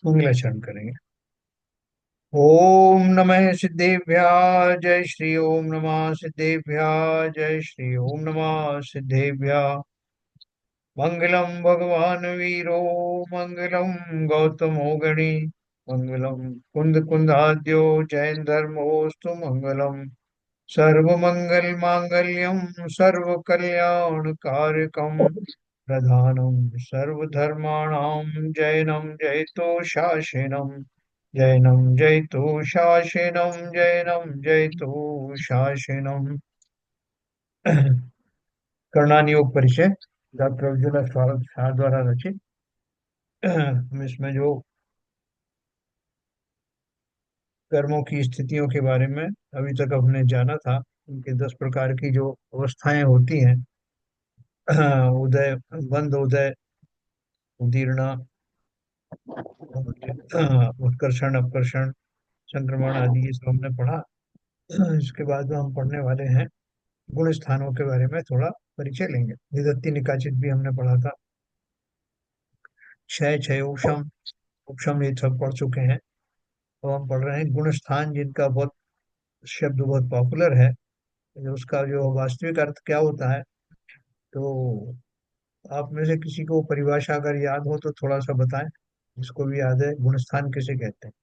मंगलाचरण करेंगे। ओम नमः सिद्धेभ्या जय श्री ओम नमः सिद्धेभ्या जय श्री ओम नमः सिद्धेभ्या। मंगलम भगवान वीरो मंगलम गौतमो गणी मंगलम कुंद कुंदाद्यो जैन धर्मोस्तु मंगलम सर्वमंगल मांगल्यम सर्व कल्याण कारकम प्रधानम सर्वधर्माणां जैनम जयतो शासनम जैनम जयतो शासनम जैनम जयतो शासनम। कर्णानि योग परिचय डॉक्टर अर्जुन शाह द्वारा रचित। हम इसमें जो कर्मों की स्थितियों के बारे में अभी तक हमने जाना था, उनके 10 प्रकार की जो अवस्थाएं होती हैं, उदय, बंध, उदय, उदीर्णा, उत्कर्षण, अपकर्षण, संक्रमण आदि, ये सब हमने पढ़ा। इसके बाद हम पढ़ने वाले हैं गुण स्थानों के बारे में थोड़ा परिचय लेंगे। विदत्ति निकाचित भी हमने पढ़ा था। क्षय, क्षय, उपशम, उपशम, ये सब पढ़ चुके हैं। तो हम पढ़ रहे हैं गुण स्थान, जिनका बहुत शब्द बहुत पॉपुलर है। उसका जो वास्तविक अर्थ क्या होता है, तो आप में से किसी को परिभाषा अगर याद हो तो थोड़ा सा बताएं। जिसको भी याद है गुण स्थान किसे कहते हैं।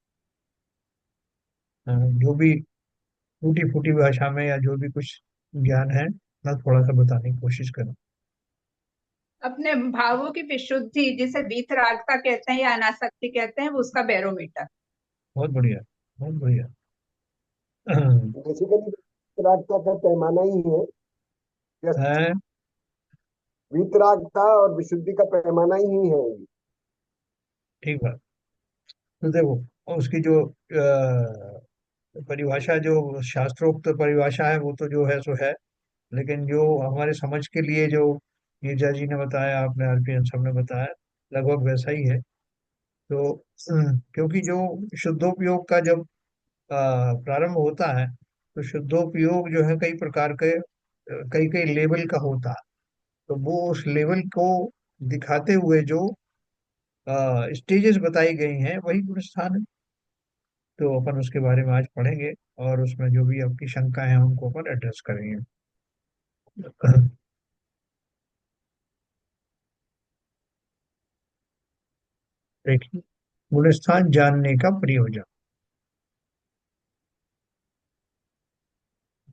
जो भी टूटी फूटी भाषा में या जो भी कुछ ज्ञान है ना, थोड़ा सा बताने की कोशिश करें। अपने भावों की विशुद्धि जिसे वीतरागता कहते हैं या अनासक्ति कहते हैं, वो उसका बैरोमीटर। बहुत बढ़िया, बहुत बढ़िया। बेसिकली वितरागता का पैमाना ही है। जस्ट है। वितरागता और विशुद्धि का पैमाना ही है ये। ठीक बात। तो देखो, उसकी जो परिभाषा, जो शास्त्रोक्त परिभाषा है, वो तो जो है सो है। लेकिन जो हमारे समझ के लिए जो नीरजा जी ने बताया, आपने आरपीएन साहब ने बताया, लगभग वैसा ही है। तो क्योंकि जो शुद्धोपयोग का जब प्रारंभ होता है, तो शुद्धोपयोग जो है कई प्रकार के, कई कई लेवल का होता है। तो वो उस लेवल को दिखाते हुए जो स्टेजेस बताई गई हैं, वही गुण स्थान है। तो अपन उसके बारे में आज पढ़ेंगे, और उसमें जो भी आपकी शंका है उनको अपन एड्रेस करेंगे। देखिए, गुण स्थान जानने का प्रयोजन।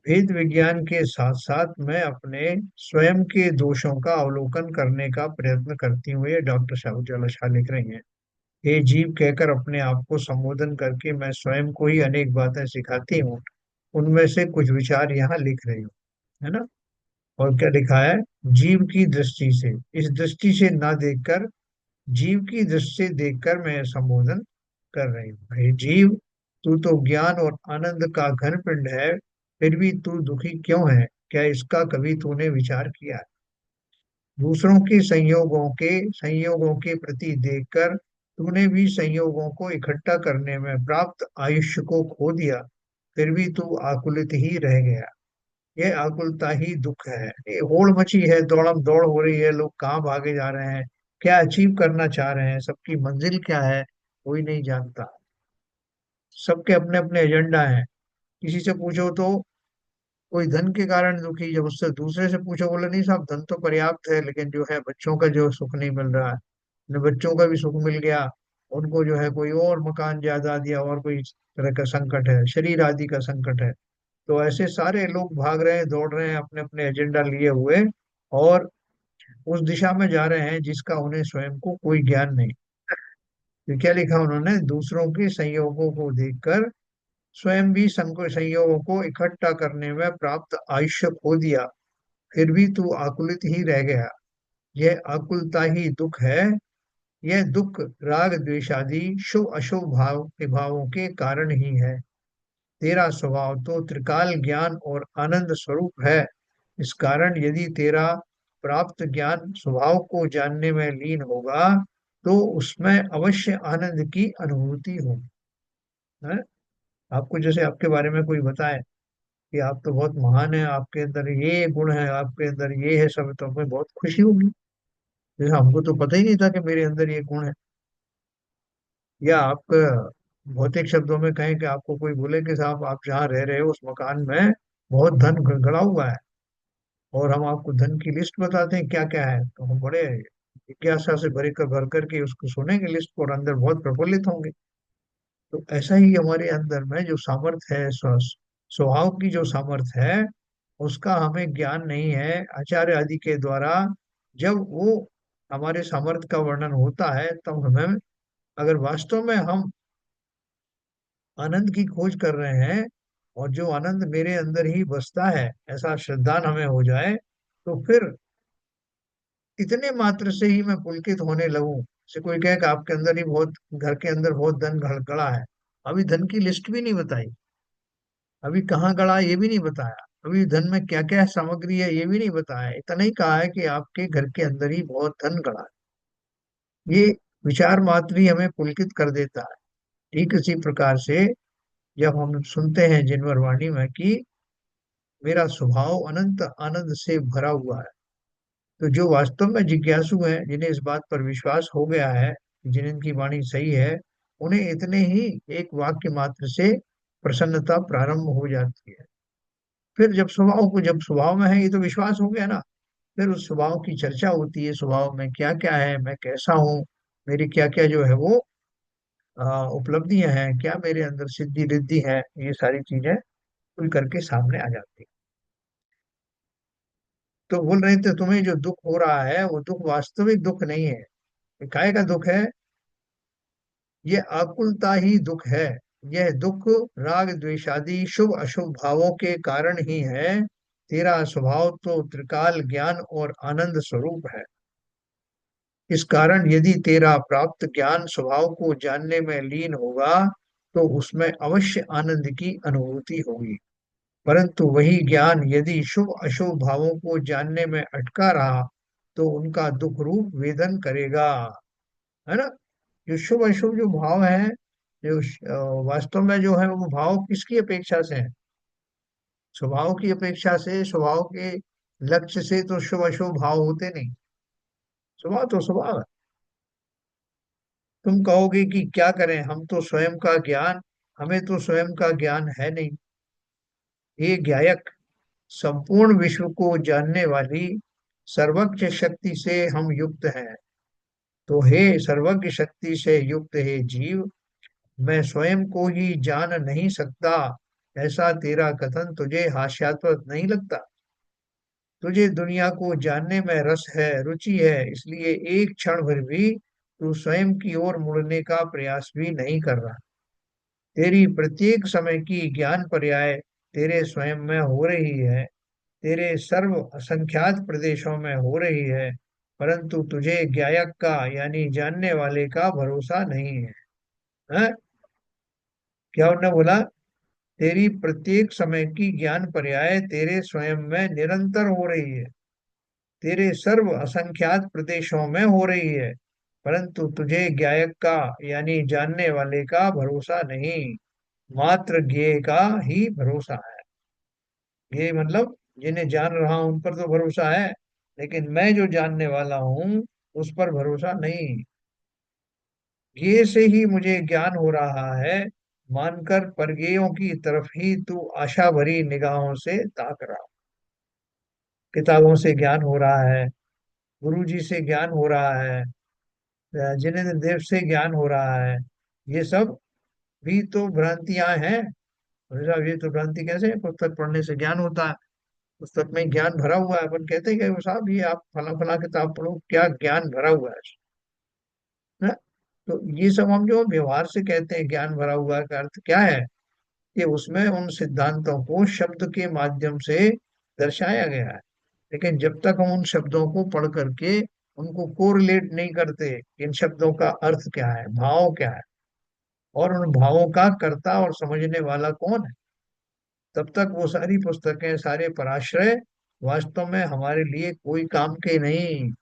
वेद विज्ञान के साथ साथ मैं अपने स्वयं के दोषों का अवलोकन करने का प्रयत्न करती हूँ, ये डॉक्टर शाहूजाला शाह लिख रही हैं। हे जीव कहकर अपने आप को संबोधन करके मैं स्वयं को ही अनेक बातें सिखाती हूँ। उनमें से कुछ विचार यहाँ लिख रही हूँ, है ना। और क्या लिखा है? जीव की दृष्टि से, इस दृष्टि से ना देखकर, जीव की दृष्टि से देखकर मैं संबोधन कर रही हूँ। हे जीव, तू तो ज्ञान और आनंद का घन पिंड है, फिर भी तू दुखी क्यों है? क्या इसका कभी तूने विचार किया है? दूसरों के संयोगों के प्रति देखकर तूने भी संयोगों को इकट्ठा करने में प्राप्त आयुष्य को खो दिया, फिर भी तू आकुलित ही रह गया। ये आकुलता ही दुख है। ये होड़ मची है, दौड़म दौड़ हो रही है, लोग कहाँ भागे जा रहे हैं, क्या अचीव करना चाह रहे हैं, सबकी मंजिल क्या है, कोई नहीं जानता। सबके अपने अपने एजेंडा हैं। किसी से पूछो तो कोई धन के कारण दुखी, जब उससे दूसरे से पूछो बोले नहीं साहब धन तो पर्याप्त है, लेकिन जो है बच्चों का जो सुख नहीं मिल रहा है। न बच्चों का भी सुख मिल गया, उनको जो है कोई और मकान जायदाद या और कोई तरह का संकट है, शरीर आदि का संकट है। तो ऐसे सारे लोग भाग रहे हैं, दौड़ रहे हैं अपने अपने एजेंडा लिए हुए, और उस दिशा में जा रहे हैं जिसका उन्हें स्वयं को कोई ज्ञान नहीं। तो क्या लिखा उन्होंने? दूसरों के संयोगों को देखकर स्वयं भी संयोगों को इकट्ठा करने में प्राप्त आयुष्य खो दिया, फिर भी तू आकुलित ही रह गया। यह आकुलता ही दुख है। यह दुख राग द्वेषादि शुभ अशुभ भाव विभावों के कारण ही है। तेरा स्वभाव तो त्रिकाल ज्ञान और आनंद स्वरूप है। इस कारण यदि तेरा प्राप्त ज्ञान स्वभाव को जानने में लीन होगा, तो उसमें अवश्य आनंद की अनुभूति होगी। है? आपको जैसे आपके बारे में कोई बताए कि आप तो बहुत महान है, आपके अंदर ये गुण है, आपके अंदर ये है सब, तो हमें बहुत खुशी होगी। जैसे हमको तो पता ही नहीं था कि मेरे अंदर ये गुण है। या आप भौतिक शब्दों में कहें कि आपको कोई बोले कि साहब आप जहाँ रह रहे हो उस मकान में बहुत धन गड़ा हुआ है, और हम आपको धन की लिस्ट बताते हैं क्या क्या है, तो हम बड़े जिज्ञासा से भर कर के उसको सुनेंगे लिस्ट को, और अंदर बहुत प्रफुल्लित होंगे। तो ऐसा ही हमारे अंदर में जो सामर्थ्य है, स्वभाव की जो सामर्थ्य है, उसका हमें ज्ञान नहीं है आचार्य आदि के द्वारा। जब वो हमारे सामर्थ्य का वर्णन होता है तब हमें, अगर वास्तव में हम आनंद की खोज कर रहे हैं और जो आनंद मेरे अंदर ही बसता है, ऐसा श्रद्धान हमें हो जाए, तो फिर इतने मात्र से ही मैं पुलकित होने लगूं। से कोई कहे कि आपके अंदर ही बहुत, घर के अंदर बहुत धन गड़ा है, अभी धन की लिस्ट भी नहीं बताई, अभी कहाँ गड़ा ये भी नहीं बताया, अभी धन में क्या क्या सामग्री है ये भी नहीं बताया, इतना ही कहा है कि आपके घर के अंदर ही बहुत धन गड़ा है। ये विचार मात्र ही हमें पुलकित कर देता है। ठीक इसी प्रकार से जब हम सुनते हैं जिनवर वाणी में कि मेरा स्वभाव अनंत आनंद से भरा हुआ है, तो जो वास्तव में जिज्ञासु हैं, जिन्हें इस बात पर विश्वास हो गया है कि जिनकी वाणी सही है, उन्हें इतने ही एक वाक्य मात्र से प्रसन्नता प्रारंभ हो जाती है। फिर जब स्वभाव को, जब स्वभाव में है ये तो विश्वास हो गया ना, फिर उस स्वभाव की चर्चा होती है, स्वभाव में क्या क्या है, मैं कैसा हूँ, मेरी क्या क्या जो है वो उपलब्धियां हैं, क्या मेरे अंदर सिद्धि रिद्धि है, ये सारी चीजें खुल करके सामने आ जाती है। तो बोल रहे थे तुम्हें जो दुख हो रहा है वो दुख वास्तविक दुख नहीं है, ये काहे का दुख है, ये आकुलता ही दुख है। यह दुख राग द्वेषादि शुभ अशुभ भावों के कारण ही है। तेरा स्वभाव तो त्रिकाल ज्ञान और आनंद स्वरूप है। इस कारण यदि तेरा प्राप्त ज्ञान स्वभाव को जानने में लीन होगा तो उसमें अवश्य आनंद की अनुभूति होगी। परंतु वही ज्ञान यदि शुभ अशुभ भावों को जानने में अटका रहा तो उनका दुख रूप वेदन करेगा, है ना। जो शुभ अशुभ जो भाव है, जो वास्तव में जो है वो भाव किसकी अपेक्षा से है, स्वभाव की अपेक्षा से, स्वभाव के लक्ष्य से तो शुभ अशुभ भाव होते नहीं। स्वभाव तो स्वभाव है। तुम कहोगे कि क्या करें, हम तो स्वयं का ज्ञान, हमें तो स्वयं का ज्ञान है नहीं। ये ज्ञायक, संपूर्ण विश्व को जानने वाली सर्वज्ञ शक्ति से हम युक्त हैं। तो हे सर्वज्ञ शक्ति से युक्त हे जीव, मैं स्वयं को ही जान नहीं सकता, ऐसा तेरा कथन तुझे हास्यास्पद नहीं लगता। तुझे दुनिया को जानने में रस है, रुचि है, इसलिए एक क्षण भर भी तू स्वयं की ओर मुड़ने का प्रयास भी नहीं कर रहा। तेरी प्रत्येक समय की ज्ञान पर्याय तेरे स्वयं में हो रही है, तेरे सर्व असंख्यात प्रदेशों में हो रही है, परंतु तुझे ज्ञायक का यानी जानने वाले का भरोसा नहीं है। हैं? क्या उन्होंने बोला, तेरी प्रत्येक समय की ज्ञान पर्याय तेरे स्वयं में निरंतर हो रही है, तेरे सर्व असंख्यात प्रदेशों में हो रही है, परंतु तुझे ज्ञायक का यानी जानने वाले का भरोसा नहीं, मात्र ज्ञेय का ही भरोसा है। ये मतलब जिन्हें जान रहा हूं उन पर तो भरोसा है, लेकिन मैं जो जानने वाला हूं उस पर भरोसा नहीं। ज्ञेय से ही मुझे ज्ञान हो रहा है, मानकर परज्ञेयों की तरफ ही तू आशा भरी निगाहों से ताक रहा। किताबों से ज्ञान हो रहा है, गुरु जी से ज्ञान हो रहा है, जिनेंद्र देव से ज्ञान हो रहा है, ये सब भी तो भ्रांतियां हैं। भाई साहब ये तो भ्रांति कैसे है, पुस्तक पढ़ने से ज्ञान होता है, पुस्तक में ज्ञान भरा हुआ है, अपन कहते हैं कि वो साहब ये आप फला फला किताब पढ़ो, क्या ज्ञान भरा हुआ है ना? तो ये सब हम जो व्यवहार से कहते हैं ज्ञान भरा हुआ है, का अर्थ क्या है कि उसमें उन सिद्धांतों को शब्द के माध्यम से दर्शाया गया है। लेकिन जब तक हम उन शब्दों को पढ़ करके उनको कोरिलेट नहीं करते, इन शब्दों का अर्थ क्या है, भाव क्या है, और उन भावों का कर्ता और समझने वाला कौन है, तब तक वो सारी पुस्तकें, सारे पराश्रय वास्तव में हमारे लिए कोई काम के नहीं।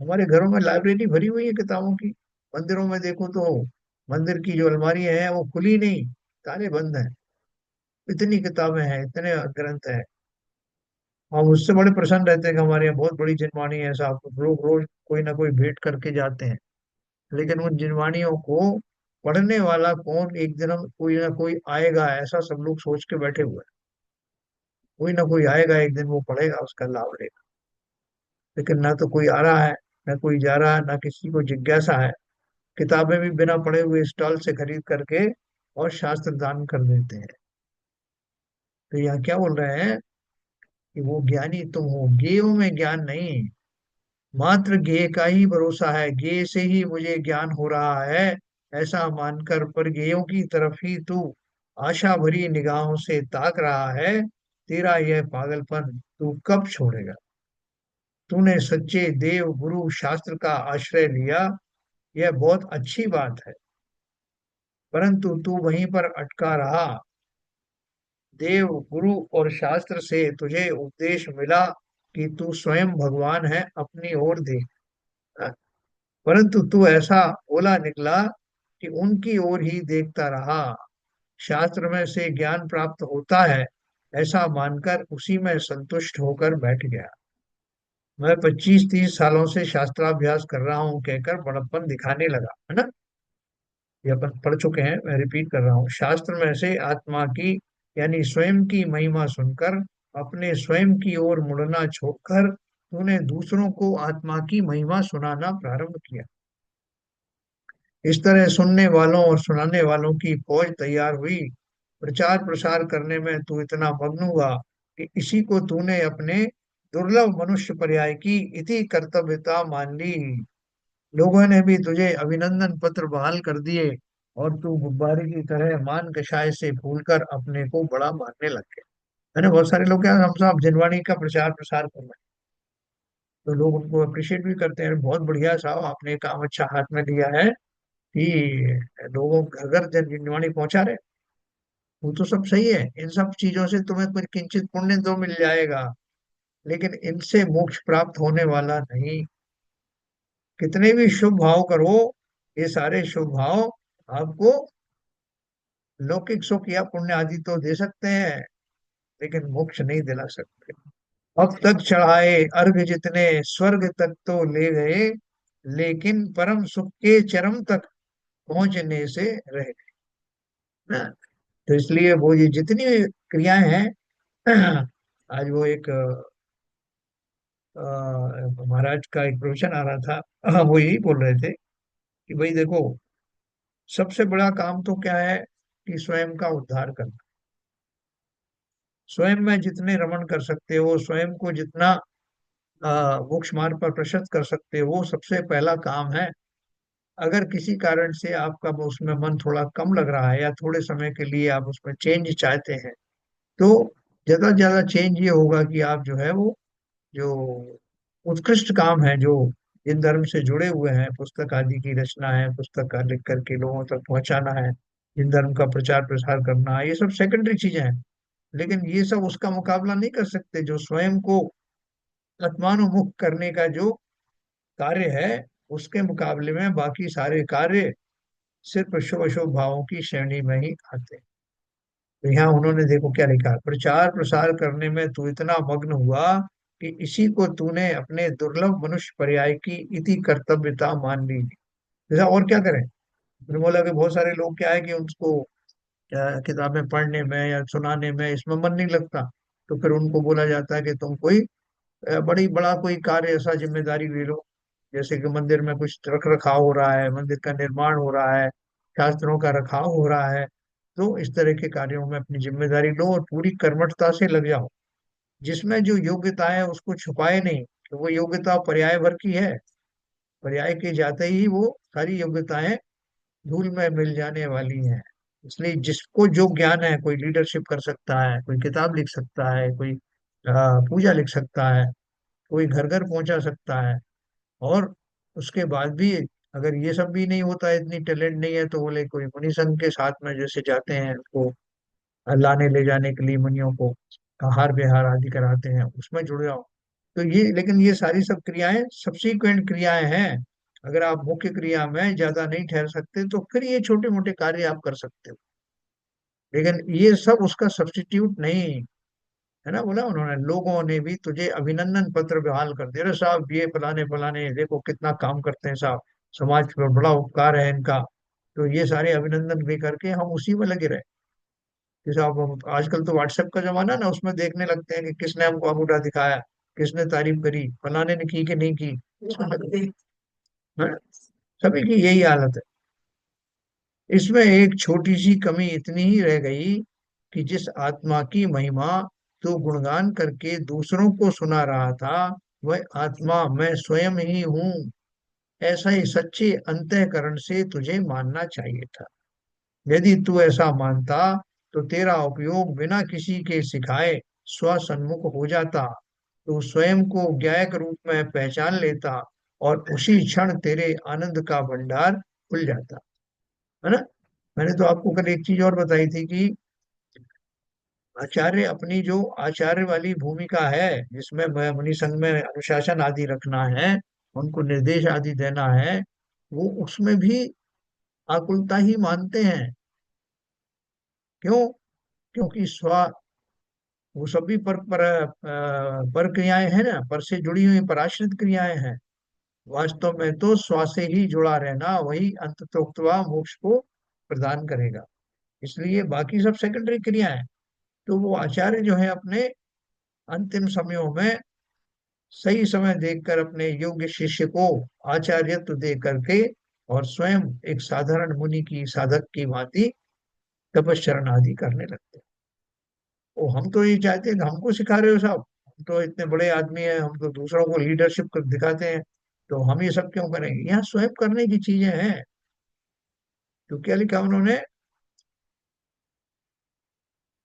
हमारे घरों में लाइब्रेरी भरी हुई है किताबों की, मंदिरों में देखो तो मंदिर की जो अलमारी है वो खुली नहीं, ताले बंद हैं, इतनी किताबें हैं, इतने ग्रंथ हैं। हम उससे बड़े प्रसन्न रहते हैं कि हमारे यहाँ बहुत बड़ी जिनवाणी है साहब, लोग रोज कोई ना कोई भेंट करके जाते हैं। लेकिन उन जिनवाणियों को पढ़ने वाला कौन, एक दिन कोई ना कोई आएगा ऐसा सब लोग सोच के बैठे हुए हैं। कोई ना कोई आएगा एक दिन, वो पढ़ेगा, उसका लाभ लेगा। लेकिन ना तो कोई आ रहा है, ना कोई जा रहा है, ना किसी को जिज्ञासा है। किताबें भी बिना पढ़े हुए स्टॉल से खरीद करके और शास्त्र दान कर देते हैं। तो यहाँ क्या बोल रहे हैं कि वो ज्ञानी तुम हो, ज्ञेयों में ज्ञान नहीं, मात्र ज्ञेय का ही भरोसा है, ज्ञेय से ही मुझे ज्ञान हो रहा है ऐसा मानकर पर ज्ञेयों की तरफ ही तू आशा भरी निगाहों से ताक रहा है। तेरा यह पागलपन तू कब छोड़ेगा? तूने सच्चे देव गुरु शास्त्र का आश्रय लिया, यह बहुत अच्छी बात है, परंतु तू वहीं पर अटका रहा। देव गुरु और शास्त्र से तुझे उपदेश मिला कि तू स्वयं भगवान है, अपनी ओर देख। परंतु तू ऐसा बोला निकला कि उनकी ओर ही देखता रहा। शास्त्र में से ज्ञान प्राप्त होता है ऐसा मानकर उसी में संतुष्ट होकर बैठ गया। मैं 25-30 सालों से शास्त्राभ्यास कर रहा हूँ कहकर बड़प्पन दिखाने लगा, है ना। ये अपन पढ़ चुके हैं, मैं रिपीट कर रहा हूँ। शास्त्र में से आत्मा की यानी स्वयं की महिमा सुनकर अपने स्वयं की ओर मुड़ना छोड़कर तूने दूसरों को आत्मा की महिमा सुनाना प्रारंभ किया। इस तरह सुनने वालों और सुनाने वालों की फौज तैयार हुई। प्रचार प्रसार करने में तू इतना मग्न हुआ कि इसी को तूने अपने दुर्लभ मनुष्य पर्याय की इति कर्तव्यता मान ली। लोगों ने भी तुझे अभिनंदन पत्र बहाल कर दिए और तू गुब्बारे की तरह मान कषाय से फूलकर अपने को बड़ा मानने लग गया। मैंने बहुत सारे लोग क्या, हम साहब जिनवाणी का प्रचार प्रसार कर रहे हैं, तो लोग उनको अप्रिशिएट भी करते हैं, बहुत बढ़िया साहब आपने काम अच्छा हाथ में लिया है कि लोगों घर घर जिनवाणी पहुंचा रहे। वो तो सब सही है, इन सब चीजों से तुम्हें कुछ किंचित पुण्य तो मिल जाएगा, लेकिन इनसे मोक्ष प्राप्त होने वाला नहीं। कितने भी शुभ भाव करो, ये सारे शुभ भाव आपको लौकिक सुख या पुण्य आदि तो दे सकते हैं, लेकिन मोक्ष नहीं दिला सकते। अब तक चढ़ाए अर्घ जितने स्वर्ग तक तो ले गए, लेकिन परम सुख के चरम तक पहुंचने से रह गए ना। तो इसलिए वो ये जितनी क्रियाएं हैं, आज वो एक महाराज का एक प्रवचन आ रहा था, वो यही बोल रहे थे कि भाई देखो, सबसे बड़ा काम तो क्या है कि स्वयं का उद्धार करना। स्वयं में जितने रमण कर सकते हो, स्वयं को जितना मोक्ष मार्ग पर प्रशस्त कर सकते हो, वो सबसे पहला काम है। अगर किसी कारण से आपका वो उसमें मन थोड़ा कम लग रहा है या थोड़े समय के लिए आप उसमें चेंज चाहते हैं, तो ज्यादा से ज्यादा चेंज ये होगा कि आप जो है वो जो उत्कृष्ट काम है, जो इन धर्म से जुड़े हुए हैं, पुस्तक आदि की रचना है, पुस्तक का लिख करके लोगों तक पहुंचाना है, इन धर्म का प्रचार प्रसार करना है, ये सब सेकेंडरी चीजें हैं। लेकिन ये सब उसका मुकाबला नहीं कर सकते जो स्वयं को आत्मानुमुख करने का जो कार्य है, उसके मुकाबले में बाकी सारे कार्य सिर्फ शुभ अशुभ भावों की श्रेणी में ही आते हैं। तो यहाँ उन्होंने देखो क्या लिखा, प्रचार प्रसार करने में तू इतना मग्न हुआ कि इसी को तूने अपने दुर्लभ मनुष्य पर्याय की इति कर्तव्यता मान ली। जैसा और क्या करें। उन्होंने बोला कि बहुत सारे लोग क्या है कि उनको किताबें पढ़ने में या सुनाने में इसमें मन नहीं लगता, तो फिर उनको बोला जाता है कि तुम कोई बड़ी बड़ा कोई कार्य ऐसा जिम्मेदारी ले लो, जैसे कि मंदिर में कुछ रख रखाव हो रहा है, मंदिर का निर्माण हो रहा है, शास्त्रों का रखाव हो रहा है। तो इस तरह के कार्यों में अपनी जिम्मेदारी लो और पूरी कर्मठता से लग जाओ। जिसमें जो योग्यता है उसको छुपाए नहीं कि वो योग्यता पर्याय भर की है। पर्याय के जाते ही वो सारी योग्यताएं धूल में मिल जाने वाली हैं। इसलिए जिसको जो ज्ञान है, कोई लीडरशिप कर सकता है, कोई किताब लिख सकता है, कोई पूजा लिख सकता है, कोई घर घर पहुंचा सकता है। और उसके बाद भी अगर ये सब भी नहीं होता है, इतनी टैलेंट नहीं है, तो बोले कोई मुनि संघ के साथ में जैसे जाते हैं उनको लाने ले जाने के लिए मुनियों को आहार विहार आदि कराते हैं, उसमें जुड़ जाओ। तो ये, लेकिन ये सारी सब क्रियाएं सब्सीक्वेंट क्रियाएं हैं। अगर आप मुख्य क्रिया में ज्यादा नहीं ठहर सकते तो फिर ये छोटे मोटे कार्य आप कर सकते हो, लेकिन ये सब उसका सब्स्टिट्यूट नहीं है ना। बोला उन्होंने, लोगों ने भी तुझे अभिनंदन पत्र बहाल कर दिया, अरे साहब ये फलाने फलाने देखो कितना काम करते हैं साहब, समाज पर बड़ा उपकार है इनका, तो ये सारे अभिनंदन भी करके हम उसी में लगे रहे। जैसे आप आजकल तो व्हाट्सएप का जमाना है ना, उसमें देखने लगते हैं कि किसने हमको अंगूठा दिखाया, किसने तारीफ करी, फलाने ने की कि नहीं की। हाँ, सभी की यही हालत है। इसमें एक छोटी सी कमी इतनी ही रह गई कि जिस आत्मा की महिमा तू गुणगान करके दूसरों को सुना रहा था, वह आत्मा मैं स्वयं ही हूँ, ऐसा ही सच्चे अंतःकरण से तुझे मानना चाहिए था। यदि तू ऐसा मानता तो तेरा उपयोग बिना किसी के सिखाए स्वसन्मुख हो जाता, तू स्वयं को ज्ञायक रूप में पहचान लेता और उसी क्षण तेरे आनंद का भंडार खुल जाता, है ना। मैंने तो आपको कल एक चीज और बताई थी कि आचार्य अपनी जो आचार्य वाली भूमिका है, जिसमें मुनि संघ में अनुशासन आदि रखना है, उनको निर्देश आदि देना है, वो उसमें भी आकुलता ही मानते हैं। क्यों? क्योंकि वो सभी पर क्रियाएं हैं ना, पर से जुड़ी हुई पराश्रित क्रियाएं हैं। वास्तव में तो स्व से ही जुड़ा रहना वही अंततोक्तवा मोक्ष को प्रदान करेगा। इसलिए बाकी सब सेकेंडरी क्रियाएं। तो वो आचार्य जो है अपने अंतिम समयों में सही समय देखकर अपने योग्य शिष्य को आचार्यत्व दे करके और स्वयं एक साधारण मुनि की साधक की भांति तपस्चरण आदि करने लगते हैं। वो हम तो ये चाहते हैं कि हमको सिखा रहे हो साहब, हम तो इतने बड़े आदमी हैं, हम तो दूसरों को लीडरशिप कर दिखाते हैं, तो हम ये सब क्यों करेंगे? यहाँ स्वयं करने की चीजें हैं। तो क्या लिखा उन्होंने?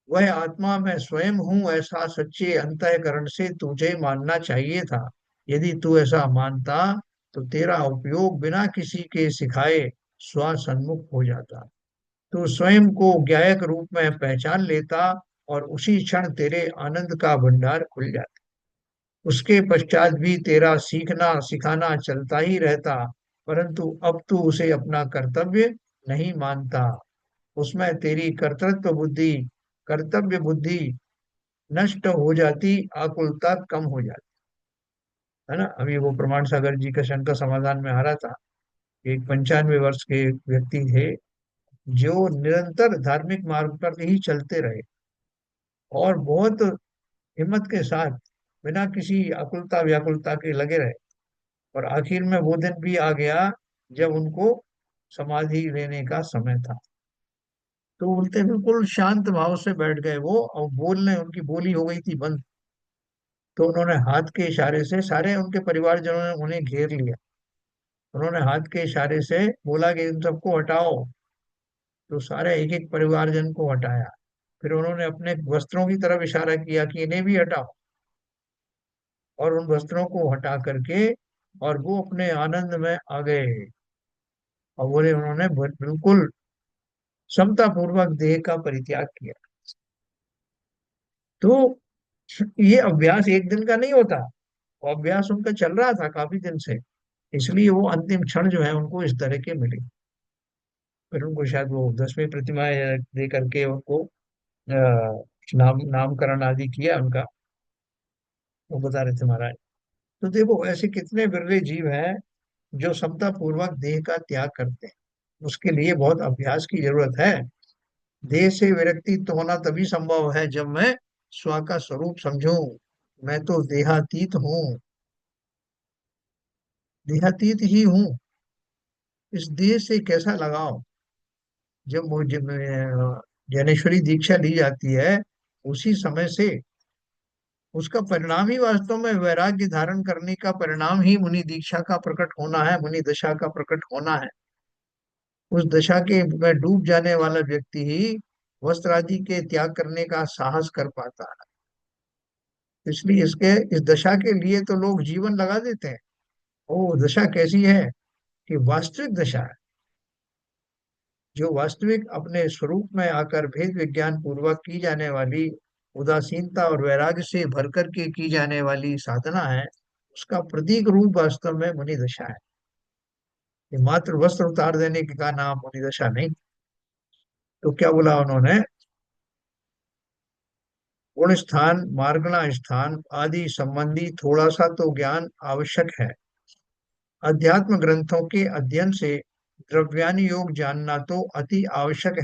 वह आत्मा मैं स्वयं हूँ, ऐसा सच्चे अंतःकरण से तुझे मानना चाहिए था। यदि तू ऐसा मानता तो तेरा उपयोग बिना किसी के सिखाए स्व सन्मुख हो जाता, तू स्वयं को ज्ञायक रूप में पहचान लेता और उसी क्षण तेरे आनंद का भंडार खुल जाता। उसके पश्चात भी तेरा सीखना सिखाना चलता ही रहता, परंतु अब तू उसे अपना कर्तव्य नहीं मानता। उसमें तेरी कर्तव्य बुद्धि नष्ट हो जाती, आकुलता कम हो जाती, है ना। अभी वो प्रमाण सागर जी का शंका समाधान में आ रहा था। एक 95 वर्ष के व्यक्ति थे जो निरंतर धार्मिक मार्ग पर ही चलते रहे और बहुत हिम्मत के साथ बिना किसी आकुलता व्याकुलता के लगे रहे। और आखिर में वो दिन भी आ गया जब उनको समाधि लेने का समय था। तो बोलते बिल्कुल शांत भाव से बैठ गए वो, और बोलने उनकी बोली हो गई थी बंद। तो उन्होंने हाथ के इशारे से, सारे उनके परिवारजनों ने उन्हें घेर लिया, उन्होंने हाथ के इशारे से बोला कि इन सबको हटाओ। तो सारे एक एक परिवारजन को हटाया। फिर उन्होंने अपने वस्त्रों की तरफ इशारा किया कि इन्हें भी हटाओ, और उन वस्त्रों को हटा करके और वो अपने आनंद में आ गए। और बोले उन्होंने बिल्कुल समता पूर्वक देह का परित्याग किया। तो ये अभ्यास एक दिन का नहीं होता, वो अभ्यास उनका चल रहा था काफी दिन से। इसलिए वो अंतिम क्षण जो है उनको इस तरह के मिले। फिर उनको शायद वो 10वीं प्रतिमा दे करके उनको नामकरण आदि किया उनका। वो बता रहे थे महाराज। तो देखो ऐसे कितने बिरले जीव हैं जो समता पूर्वक देह का त्याग करते हैं। उसके लिए बहुत अभ्यास की जरूरत है। देह से विरक्ति तो होना तभी संभव है जब मैं स्व का स्वरूप समझूं। मैं तो देहातीत हूँ, देहातीत ही हूँ। इस देह से कैसा लगाव? जब मुझे ज्ञानेश्वरी दीक्षा ली जाती है, उसी समय से उसका परिणाम ही वास्तव में वैराग्य धारण करने का परिणाम ही मुनि दीक्षा का प्रकट होना है, मुनि दशा का प्रकट होना है। उस दशा के में डूब जाने वाला व्यक्ति ही वस्त्र आदि के त्याग करने का साहस कर पाता है। इसलिए इस दशा के लिए तो लोग जीवन लगा देते हैं। वो दशा कैसी है कि वास्तविक दशा है, जो वास्तविक अपने स्वरूप में आकर भेद विज्ञान पूर्वक की जाने वाली उदासीनता और वैराग्य से भर करके की जाने वाली साधना है। उसका प्रतीक रूप वास्तव में मुनि दशा है। ये मात्र वस्त्र उतार देने का नाम मुनि दशा नहीं। तो क्या बोला उन्होंने? गुण स्थान मार्गणा स्थान आदि संबंधी थोड़ा सा तो ज्ञान आवश्यक है, अध्यात्म ग्रंथों के अध्ययन से द्रव्यान योग जानना तो अति आवश्यक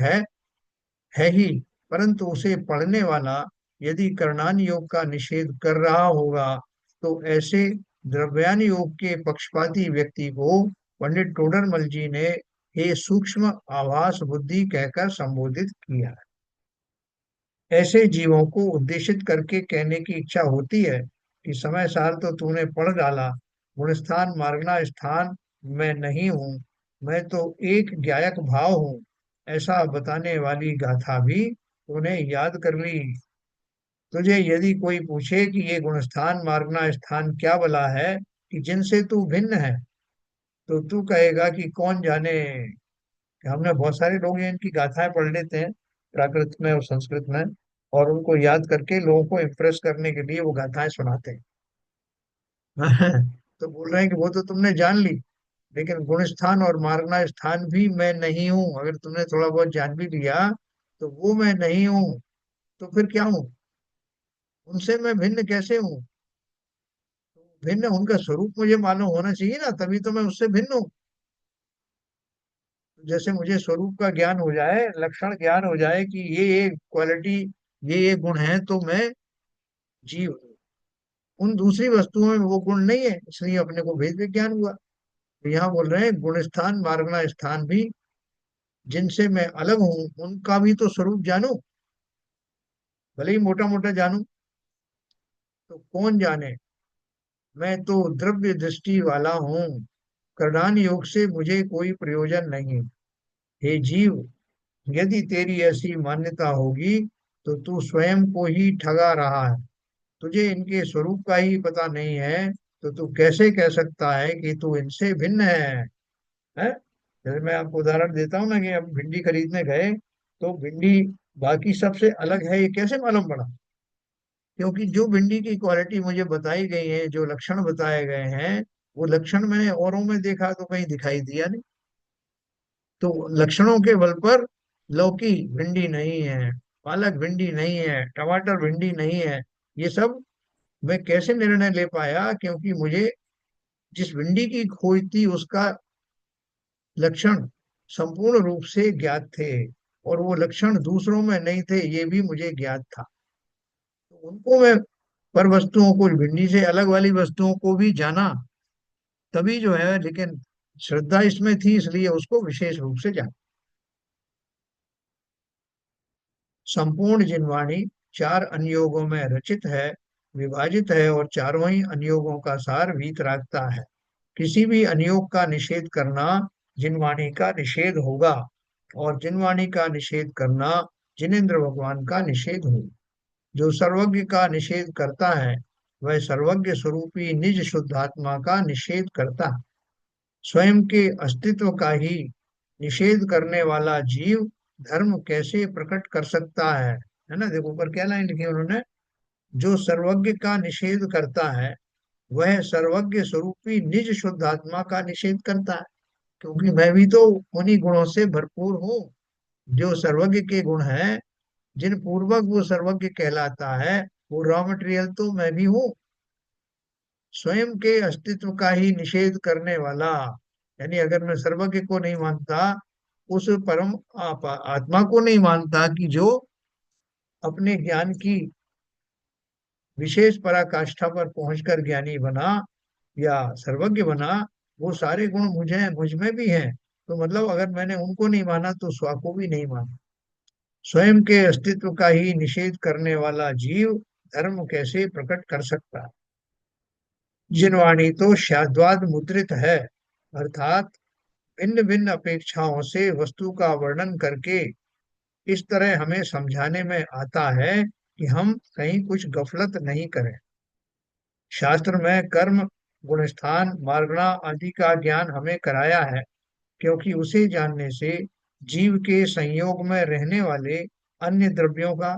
है ही, परंतु उसे पढ़ने वाला यदि करणान योग का निषेध कर रहा होगा तो ऐसे द्रव्यान योग के पक्षपाती व्यक्ति को पंडित टोडरमल जी ने हे सूक्ष्म आभास बुद्धि कहकर संबोधित किया। ऐसे जीवों को उद्देशित करके कहने की इच्छा होती है कि समय सार तो तूने पढ़ डाला, गुण स्थान मार्गना स्थान मैं नहीं हूँ, मैं तो एक गायक भाव हूँ, ऐसा बताने वाली गाथा भी तूने याद कर ली। तुझे यदि कोई पूछे कि ये गुणस्थान मार्गना स्थान क्या बला है कि जिनसे तू भिन्न है, तो तू कहेगा कि कौन जाने। कि हमने बहुत सारे लोग हैं इनकी गाथाएं पढ़ लेते हैं प्राकृत में और संस्कृत में, और उनको याद करके लोगों को इम्प्रेस करने के लिए वो गाथाएं सुनाते हैं। तो बोल रहे हैं कि वो तो तुमने जान ली, लेकिन गुण स्थान और मार्गना स्थान भी मैं नहीं हूँ। अगर तुमने थोड़ा बहुत जान भी लिया तो वो मैं नहीं हूँ, तो फिर क्या हूँ? उनसे मैं भिन्न कैसे हूँ? भिन्न उनका स्वरूप मुझे मालूम होना चाहिए ना, तभी तो मैं उससे भिन्न हूँ। जैसे मुझे स्वरूप का ज्ञान हो जाए, लक्षण ज्ञान हो जाए कि ये क्वालिटी, ये गुण है, तो मैं जीव हूँ। उन दूसरी वस्तुओं में वो गुण नहीं है, इसलिए अपने को भेद विज्ञान हुआ। तो यहाँ बोल रहे हैं गुण स्थान मार्गना स्थान भी जिनसे मैं अलग हूँ उनका भी तो स्वरूप जानू, भले ही मोटा मोटा जानू। तो कौन जाने, मैं तो द्रव्य दृष्टि वाला हूँ, करदान योग से मुझे कोई प्रयोजन नहीं। हे जीव, यदि तेरी ऐसी मान्यता होगी तो तू स्वयं को ही ठगा रहा है। तुझे इनके स्वरूप का ही पता नहीं है तो तू कैसे कह सकता है कि तू इनसे भिन्न है? जैसे मैं आपको उदाहरण देता हूँ ना कि हम भिंडी खरीदने गए, तो भिंडी बाकी सबसे अलग है ये कैसे मालूम पड़ा? क्योंकि जो भिंडी की क्वालिटी मुझे बताई गई है, जो लक्षण बताए गए हैं, वो लक्षण मैंने औरों में देखा तो कहीं दिखाई दिया नहीं। तो लक्षणों के बल पर लौकी भिंडी नहीं है, पालक भिंडी नहीं है, टमाटर भिंडी नहीं है, ये सब मैं कैसे निर्णय ले पाया? क्योंकि मुझे जिस भिंडी की खोज थी उसका लक्षण संपूर्ण रूप से ज्ञात थे, और वो लक्षण दूसरों में नहीं थे, ये भी मुझे ज्ञात था। तो उनको मैं, पर वस्तुओं को, भिंडी से अलग वाली वस्तुओं को भी जाना, तभी जो है, लेकिन श्रद्धा इसमें थी इसलिए उसको विशेष रूप से जाना। संपूर्ण जिनवाणी चार अनुयोगों में रचित है, विभाजित है, और चारों ही अनुयोगों का सार वीतरागता है। किसी भी अनुयोग का निषेध करना जिनवाणी का निषेध होगा, और जिनवाणी का निषेध करना जिनेन्द्र भगवान का निषेध होगा। जो सर्वज्ञ का निषेध करता है वह सर्वज्ञ स्वरूपी निज शुद्धात्मा का निषेध करता है। स्वयं के अस्तित्व का ही निषेध करने वाला जीव धर्म कैसे प्रकट कर सकता है ना? देखो ऊपर क्या लाइन लिखी उन्होंने, जो सर्वज्ञ का निषेध करता है वह सर्वज्ञ स्वरूपी निज शुद्ध आत्मा का निषेध करता है। क्योंकि मैं भी तो उन्हीं गुणों से भरपूर हूँ जो सर्वज्ञ के गुण हैं, जिन पूर्वक वो सर्वज्ञ कहलाता है, वो रॉ मटेरियल तो मैं भी हूँ। स्वयं के अस्तित्व का ही निषेध करने वाला, यानी अगर मैं सर्वज्ञ को नहीं मानता, उस परम आत्मा को नहीं मानता कि जो अपने ज्ञान की विशेष पराकाष्ठा पर पहुंचकर ज्ञानी बना या सर्वज्ञ बना, वो सारे गुण मुझे, मुझ में भी हैं। तो मतलब अगर मैंने उनको नहीं माना तो स्व को भी नहीं माना। स्वयं के अस्तित्व का ही निषेध करने वाला जीव धर्म कैसे प्रकट कर सकता है? जिनवाणी तो शाद्वाद मुद्रित है, अर्थात भिन्न भिन्न अपेक्षाओं से वस्तु का वर्णन करके इस तरह हमें समझाने में आता है कि हम कहीं कुछ गफलत नहीं करें। शास्त्र में कर्म, गुणस्थान, मार्गणा आदि का ज्ञान हमें कराया है, क्योंकि उसे जानने से जीव के संयोग में रहने वाले अन्य द्रव्यों का,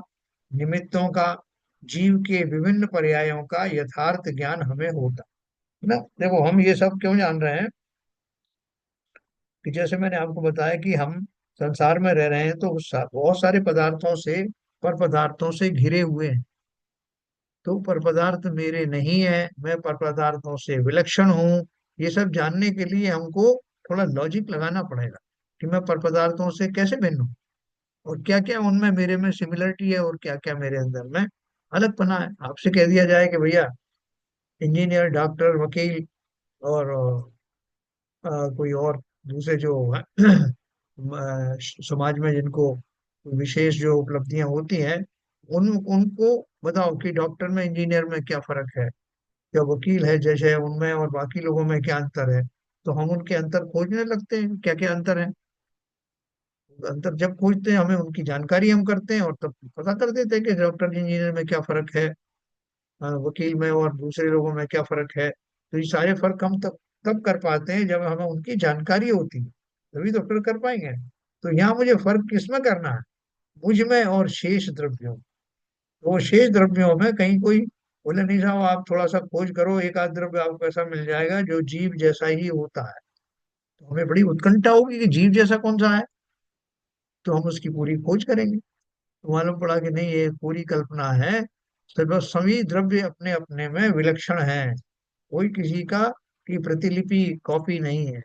निमित्तों का, जीव के विभिन्न पर्यायों का यथार्थ ज्ञान हमें होता है ना। देखो हम ये सब क्यों जान रहे हैं कि जैसे मैंने आपको बताया कि हम संसार में रह रहे हैं तो बहुत सारे पदार्थों से, पर पदार्थों से घिरे हुए हैं। तो पर पदार्थ मेरे नहीं है, मैं पर पदार्थों से विलक्षण हूँ। ये सब जानने के लिए हमको थोड़ा लॉजिक लगाना पड़ेगा कि मैं पर पदार्थों से कैसे भिन्न हूँ, और क्या क्या उनमें मेरे में सिमिलरिटी है और क्या क्या मेरे अंदर में अलगपना है। आपसे कह दिया जाए कि भैया इंजीनियर, डॉक्टर, वकील और कोई और दूसरे जो समाज में जिनको विशेष जो उपलब्धियां होती हैं, उनको बताओ कि डॉक्टर में इंजीनियर में क्या फर्क है, या वकील है जैसे उनमें और बाकी लोगों में क्या अंतर है। तो हम उनके अंतर खोजने लगते हैं, क्या क्या अंतर है। अंतर जब खोजते हैं, हमें उनकी जानकारी हम करते हैं और तब पता कर देते हैं कि डॉक्टर इंजीनियर में क्या फर्क है, वकील में और दूसरे लोगों में क्या फर्क है। तो ये सारे फर्क हम तब तब कर पाते हैं जब हमें उनकी जानकारी होती है, तभी तो फिर कर पाएंगे। तो यहाँ मुझे फर्क किसमें करना है, मुझ में और शेष द्रव्यों। तो वो शेष द्रव्यों में कहीं कोई बोले नहीं साहब आप थोड़ा सा खोज करो, एक आध द्रव्य आपको ऐसा मिल जाएगा जो जीव जैसा ही होता है। तो हमें बड़ी उत्कंठा होगी कि जीव जैसा कौन सा है, तो हम उसकी पूरी खोज करेंगे। तो मालूम पड़ा कि नहीं, ये पूरी कल्पना है। सिर्फ सभी द्रव्य अपने अपने में विलक्षण हैं, कोई किसी का की प्रतिलिपि कॉपी नहीं है।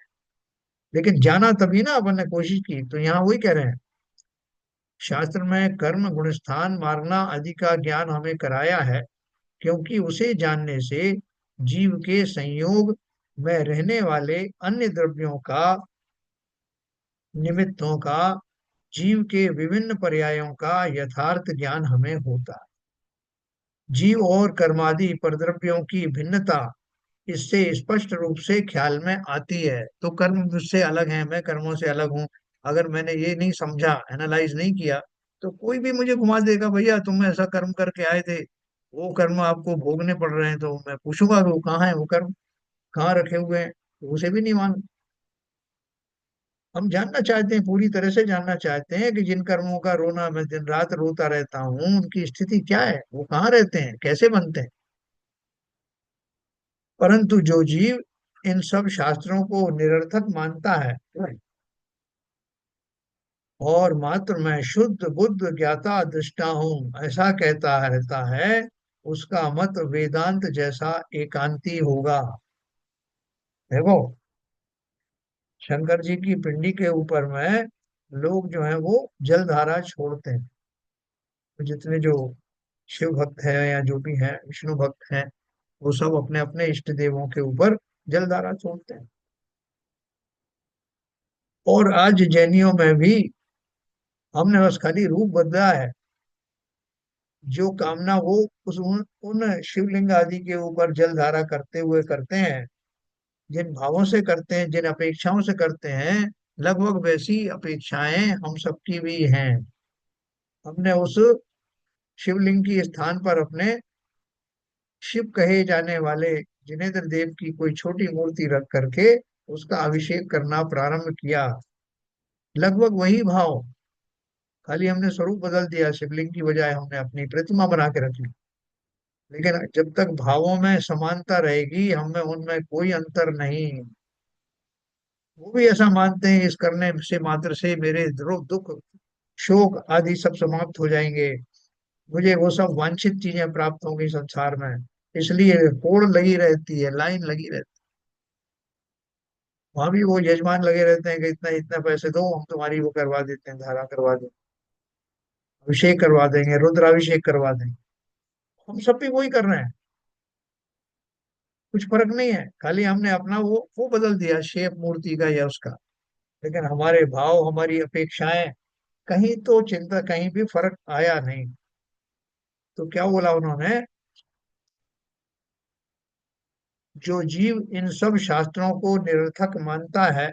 लेकिन जाना तभी ना, अपन ने कोशिश की। तो यहाँ वही कह रहे हैं, शास्त्र में कर्म गुणस्थान मारना आदि का ज्ञान हमें कराया है, क्योंकि उसे जानने से जीव के संयोग में रहने वाले अन्य द्रव्यों का, निमित्तों का, जीव के विभिन्न पर्यायों का यथार्थ ज्ञान हमें होता है। जीव और कर्मादि परद्रव्यों की भिन्नता इससे स्पष्ट रूप से ख्याल में आती है। तो कर्म मुझसे अलग है, मैं कर्मों से अलग हूँ। अगर मैंने ये नहीं समझा, एनालाइज नहीं किया, तो कोई भी मुझे घुमा देगा, भैया तुम ऐसा कर्म करके आए थे, वो कर्म आपको भोगने पड़ रहे हैं। तो मैं पूछूंगा कि वो कहाँ है, वो कर्म कहाँ रखे हुए हैं, तो उसे भी नहीं मान। हम जानना चाहते हैं, पूरी तरह से जानना चाहते हैं कि जिन कर्मों का रोना मैं दिन रात रोता रहता हूँ, उनकी स्थिति क्या है, वो कहाँ रहते हैं, कैसे बनते हैं। परंतु जो जीव इन सब शास्त्रों को निरर्थक मानता है और मात्र मैं शुद्ध बुद्ध ज्ञाता दृष्टा हूँ ऐसा कहता रहता है, उसका मत वेदांत जैसा एकांती होगा। देखो, शंकर जी की पिंडी के ऊपर में लोग जो है वो जलधारा छोड़ते हैं। तो जितने जो शिव भक्त हैं या जो भी हैं विष्णु भक्त हैं, वो सब अपने अपने इष्ट देवों के ऊपर जलधारा छोड़ते हैं। और आज जैनियों में भी हमने बस खाली रूप बदला है। जो कामना वो उन शिवलिंग आदि के ऊपर जलधारा करते हुए करते हैं, जिन भावों से करते हैं, जिन अपेक्षाओं से करते हैं, लगभग वैसी अपेक्षाएं हम सबकी भी हैं। हमने उस शिवलिंग की स्थान पर अपने शिव कहे जाने वाले जिनेन्द्र देव की कोई छोटी मूर्ति रख करके उसका अभिषेक करना प्रारंभ किया। लगभग वही भाव, खाली हमने स्वरूप बदल दिया, शिवलिंग की बजाय हमने अपनी प्रतिमा बना के रख ली। लेकिन जब तक भावों में समानता रहेगी, हमें उनमें कोई अंतर नहीं। वो भी ऐसा मानते हैं इस करने से मात्र से मेरे दुख शोक आदि सब समाप्त हो जाएंगे, मुझे वो सब वांछित चीजें प्राप्त होंगी संसार में। इसलिए होड़ लगी रहती है, लाइन लगी रहती है। वहां भी वो यजमान लगे रहते हैं कि इतना इतना पैसे दो, हम तुम्हारी वो करवा देते हैं, धारा करवा देंगे, अभिषेक करवा देंगे, रुद्राभिषेक करवा देंगे। हम सब भी वही कर रहे हैं, कुछ फर्क नहीं है, खाली हमने अपना वो बदल दिया शेप मूर्ति का या उसका। लेकिन हमारे भाव, हमारी अपेक्षाएं, कहीं तो चिंता, कहीं भी फर्क आया नहीं। तो क्या बोला उन्होंने, जो जीव इन सब शास्त्रों को निरर्थक मानता है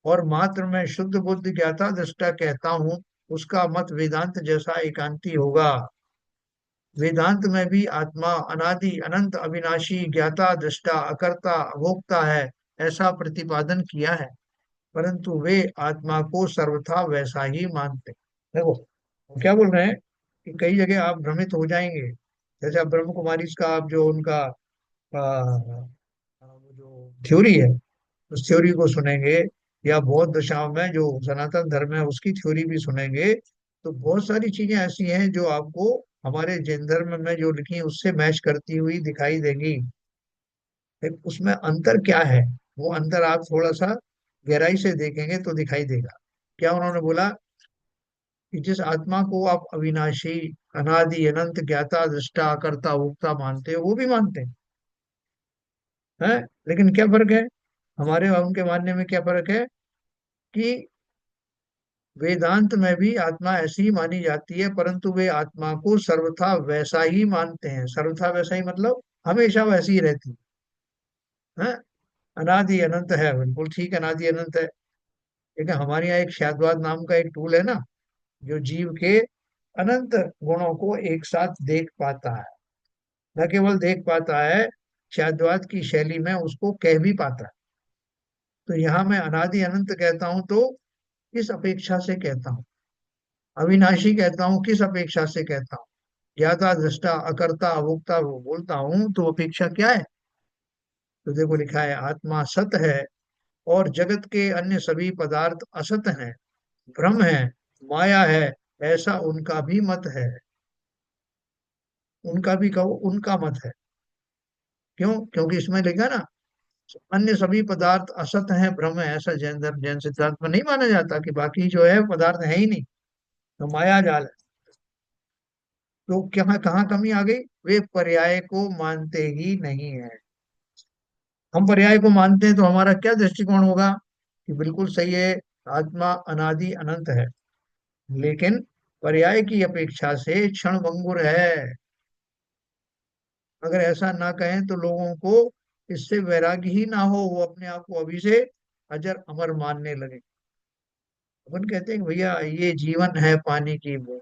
और मात्र मैं शुद्ध बुद्ध ज्ञाता दृष्टा कहता हूँ, उसका मत वेदांत जैसा एकांती होगा। वेदांत में भी आत्मा अनादि अनंत अविनाशी ज्ञाता दृष्टा अकर्ता अभोक्ता है ऐसा प्रतिपादन किया है, परंतु वे आत्मा को सर्वथा वैसा ही मानते। देखो, वो क्या बोल रहे हैं कि कई जगह आप भ्रमित हो जाएंगे। जैसे आप ब्रह्म कुमारी का आप जो उनका वो जो थ्योरी है, उस थ्योरी को सुनेंगे, या बौद्ध दशाओं में जो सनातन धर्म है उसकी थ्योरी भी सुनेंगे, तो बहुत सारी चीजें ऐसी हैं जो आपको हमारे जैन धर्म में जो लिखी है उससे मैच करती हुई दिखाई देंगी। उसमें अंतर क्या है, वो अंतर आप थोड़ा सा गहराई से देखेंगे तो दिखाई देगा। क्या उन्होंने बोला कि जिस आत्मा को आप अविनाशी, अनादि, अनंत, ज्ञाता, दृष्टा, कर्ता, भोक्ता मानते हो, वो भी मानते हैं। लेकिन क्या फर्क है, हमारे और उनके मानने में क्या फर्क है कि वेदांत में भी आत्मा ऐसी ही मानी जाती है, परंतु वे आत्मा को सर्वथा वैसा ही मानते हैं। सर्वथा वैसा ही मतलब हमेशा वैसी ही रहती है। अनादि अनंत है, बिल्कुल ठीक, अनादि अनंत है। लेकिन हमारे यहाँ एक शाद्वाद नाम का एक टूल है ना, जो जीव के अनंत गुणों को एक साथ देख पाता है। न केवल देख पाता है, शाद्वाद की शैली में उसको कह भी पाता है। तो यहाँ मैं अनादि अनंत कहता हूँ तो किस अपेक्षा से कहता हूँ, अविनाशी कहता हूँ किस अपेक्षा से कहता हूँ, ज्ञाता, दृष्टा, अकर्ता, अभोक्ता वो बोलता हूँ तो अपेक्षा क्या है। तो देखो लिखा है, आत्मा सत है और जगत के अन्य सभी पदार्थ असत हैं, भ्रम है, माया है, ऐसा उनका भी मत है। उनका भी कहो, उनका मत है। क्यों? क्योंकि इसमें लिखा ना, अन्य सभी पदार्थ असत हैं, भ्रम है, ऐसा जैन सिद्धांत में नहीं माना जाता कि बाकी जो है पदार्थ है ही नहीं, तो माया जाल है। तो क्या कहाँ कमी आ गई, वे पर्याय को मानते ही नहीं है। हम पर्याय को मानते हैं तो हमारा क्या दृष्टिकोण होगा कि बिल्कुल सही है, आत्मा अनादि अनंत है, लेकिन पर्याय की अपेक्षा से क्षण भंगुर है। अगर ऐसा ना कहें तो लोगों को इससे वैराग्य ही ना हो, वो अपने आप को अभी से अजर अमर मानने लगे। अपन कहते हैं कि भैया ये जीवन है पानी की बूंद,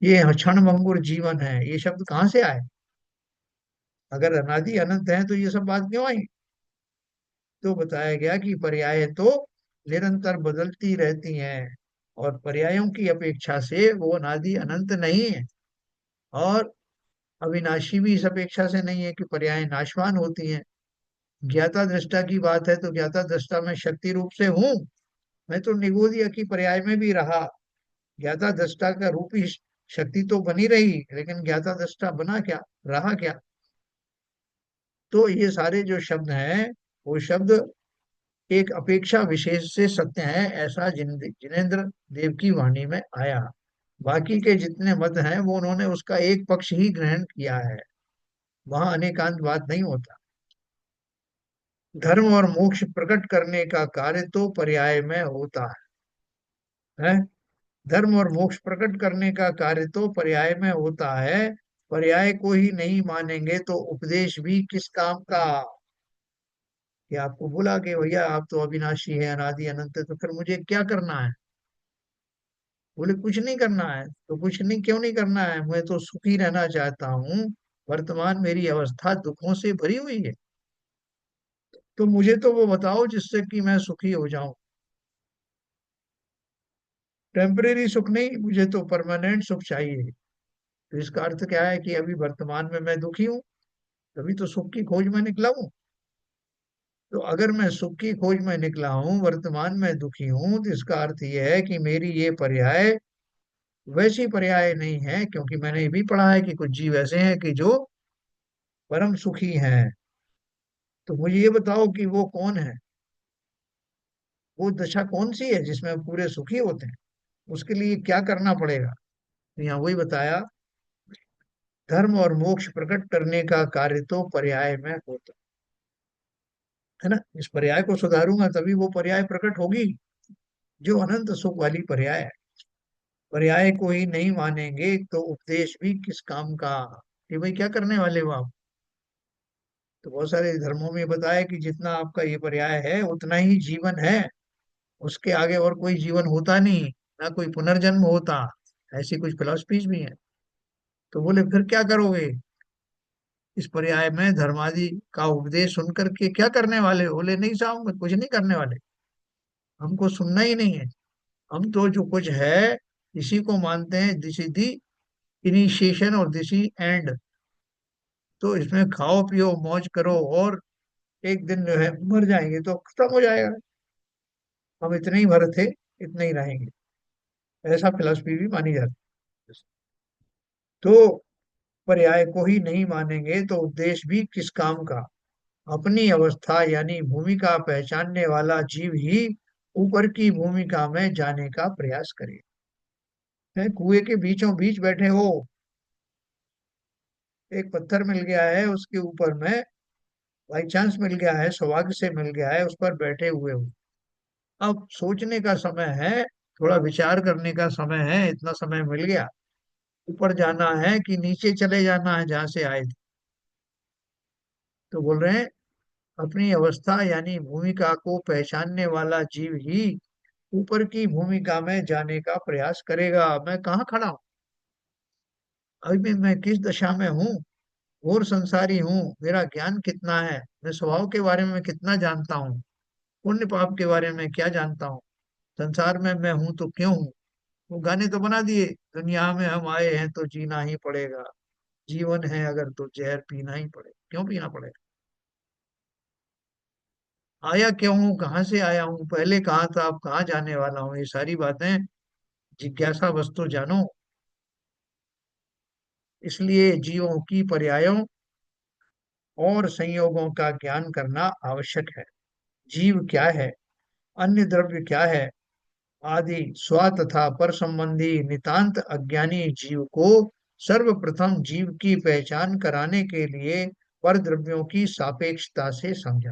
ये क्षण भंगुर जीवन है, ये शब्द कहाँ से आए? अगर अनादि अनंत है तो ये सब बात क्यों आई? तो बताया गया कि पर्याय तो निरंतर बदलती रहती हैं, और पर्यायों की अपेक्षा से वो अनादि अनंत नहीं है, और अविनाशी भी इस अपेक्षा से नहीं है कि पर्याय नाशवान होती हैं। ज्ञाता दृष्टा की बात है तो ज्ञाता दृष्टा में शक्ति रूप से हूं, मैं तो निगोदिया की पर्याय में भी रहा। ज्ञाता दृष्टा का रूप ही शक्ति तो बनी रही, लेकिन ज्ञाता दृष्टा बना क्या, रहा क्या? तो ये सारे जो शब्द हैं, वो शब्द एक अपेक्षा विशेष से सत्य है, ऐसा जिनेन्द्र देव की वाणी में आया। बाकी के जितने मत हैं वो उन्होंने उसका एक पक्ष ही ग्रहण किया है, वहां अनेकांत बात नहीं होता। धर्म और मोक्ष प्रकट करने का कार्य तो पर्याय में होता है। धर्म और मोक्ष प्रकट करने का कार्य तो पर्याय में होता है। पर्याय को ही नहीं मानेंगे तो उपदेश भी किस काम का। कि आपको बोला कि भैया आप तो अविनाशी है, अनादि अनंत है, तो फिर मुझे क्या करना है? बोले कुछ नहीं करना है। तो कुछ नहीं, क्यों नहीं करना है? मैं तो सुखी रहना चाहता हूँ, वर्तमान मेरी अवस्था दुखों से भरी हुई है, तो मुझे तो वो बताओ जिससे कि मैं सुखी हो जाऊं। टेम्परेरी सुख नहीं, मुझे तो परमानेंट सुख चाहिए। तो इसका अर्थ क्या है कि अभी वर्तमान में मैं दुखी हूँ, तभी तो सुख की खोज में निकला हूँ। तो अगर मैं सुख की खोज में निकला हूँ, वर्तमान में दुखी हूँ, तो इसका अर्थ यह है कि मेरी ये पर्याय वैसी पर्याय नहीं है, क्योंकि मैंने ये भी पढ़ा है कि कुछ जीव ऐसे हैं कि जो परम सुखी हैं। तो मुझे ये बताओ कि वो कौन है, वो दशा कौन सी है जिसमें पूरे सुखी होते हैं, उसके लिए क्या करना पड़ेगा? तो यहाँ वही बताया, धर्म और मोक्ष प्रकट करने का कार्य तो पर्याय में होता है ना। इस पर्याय को सुधारूंगा तभी वो पर्याय प्रकट होगी, जो अनंत सुख वाली पर्याय है। पर्याय को ही नहीं मानेंगे तो उपदेश भी किस काम का। कि भाई क्या करने वाले हो आप? तो बहुत सारे धर्मों में बताया कि जितना आपका ये पर्याय है उतना ही जीवन है, उसके आगे और कोई जीवन होता नहीं, ना कोई पुनर्जन्म होता। ऐसी कुछ फिलोसफीज भी हैं। तो बोले फिर क्या करोगे इस पर्याय में, धर्मादि का उपदेश सुन करके क्या करने वाले हो? बोले नहीं साहब, कुछ नहीं करने वाले, हमको सुनना ही नहीं है। हम तो जो कुछ है इसी को मानते हैं, दिस इज दी इनिशिएशन और दिस इज एंड। तो इसमें खाओ पियो मौज करो, और एक दिन जो है मर जाएंगे तो खत्म हो जाएगा, हम इतने ही भर थे, इतने ही रहेंगे। ऐसा फिलॉसफी भी मानी जाती है। तो पर्याय को ही नहीं मानेंगे तो उद्देश्य भी किस काम का। अपनी अवस्था यानी भूमिका पहचानने वाला जीव ही ऊपर की भूमिका में जाने का प्रयास करे। है, कुएं के बीचों बीच बैठे हो, एक पत्थर मिल गया है उसके ऊपर में, बाई चांस मिल गया है, सौभाग्य से मिल गया है, उस पर बैठे हुए हो। अब सोचने का समय है, थोड़ा विचार करने का समय है, इतना समय मिल गया। ऊपर जाना है कि नीचे चले जाना है जहां से आए थे। तो बोल रहे हैं अपनी अवस्था यानी भूमिका को पहचानने वाला जीव ही ऊपर की भूमिका में जाने का प्रयास करेगा। मैं कहाँ खड़ा हूँ, अभी मैं किस दशा में हूँ, और संसारी हूँ, मेरा ज्ञान कितना है, मैं स्वभाव के बारे में कितना जानता हूँ, पुण्य पाप के बारे में क्या जानता हूँ, संसार में मैं हूं तो क्यों हूँ। वो गाने तो बना दिए, दुनिया में हम आए हैं तो जीना ही पड़ेगा, जीवन है अगर तो जहर पीना ही पड़ेगा। क्यों पीना पड़ेगा, आया क्यों हूँ, कहाँ से आया हूँ, पहले कहाँ था, अब कहाँ जाने वाला हूँ, ये सारी बातें जिज्ञासा वस्तु जानो। इसलिए जीवों की पर्यायों और संयोगों का ज्ञान करना आवश्यक है। जीव क्या है, अन्य द्रव्य क्या है आदि स्व तथा पर संबंधी नितांत अज्ञानी जीव को सर्वप्रथम जीव की पहचान कराने के लिए पर द्रव्यों की सापेक्षता से समझा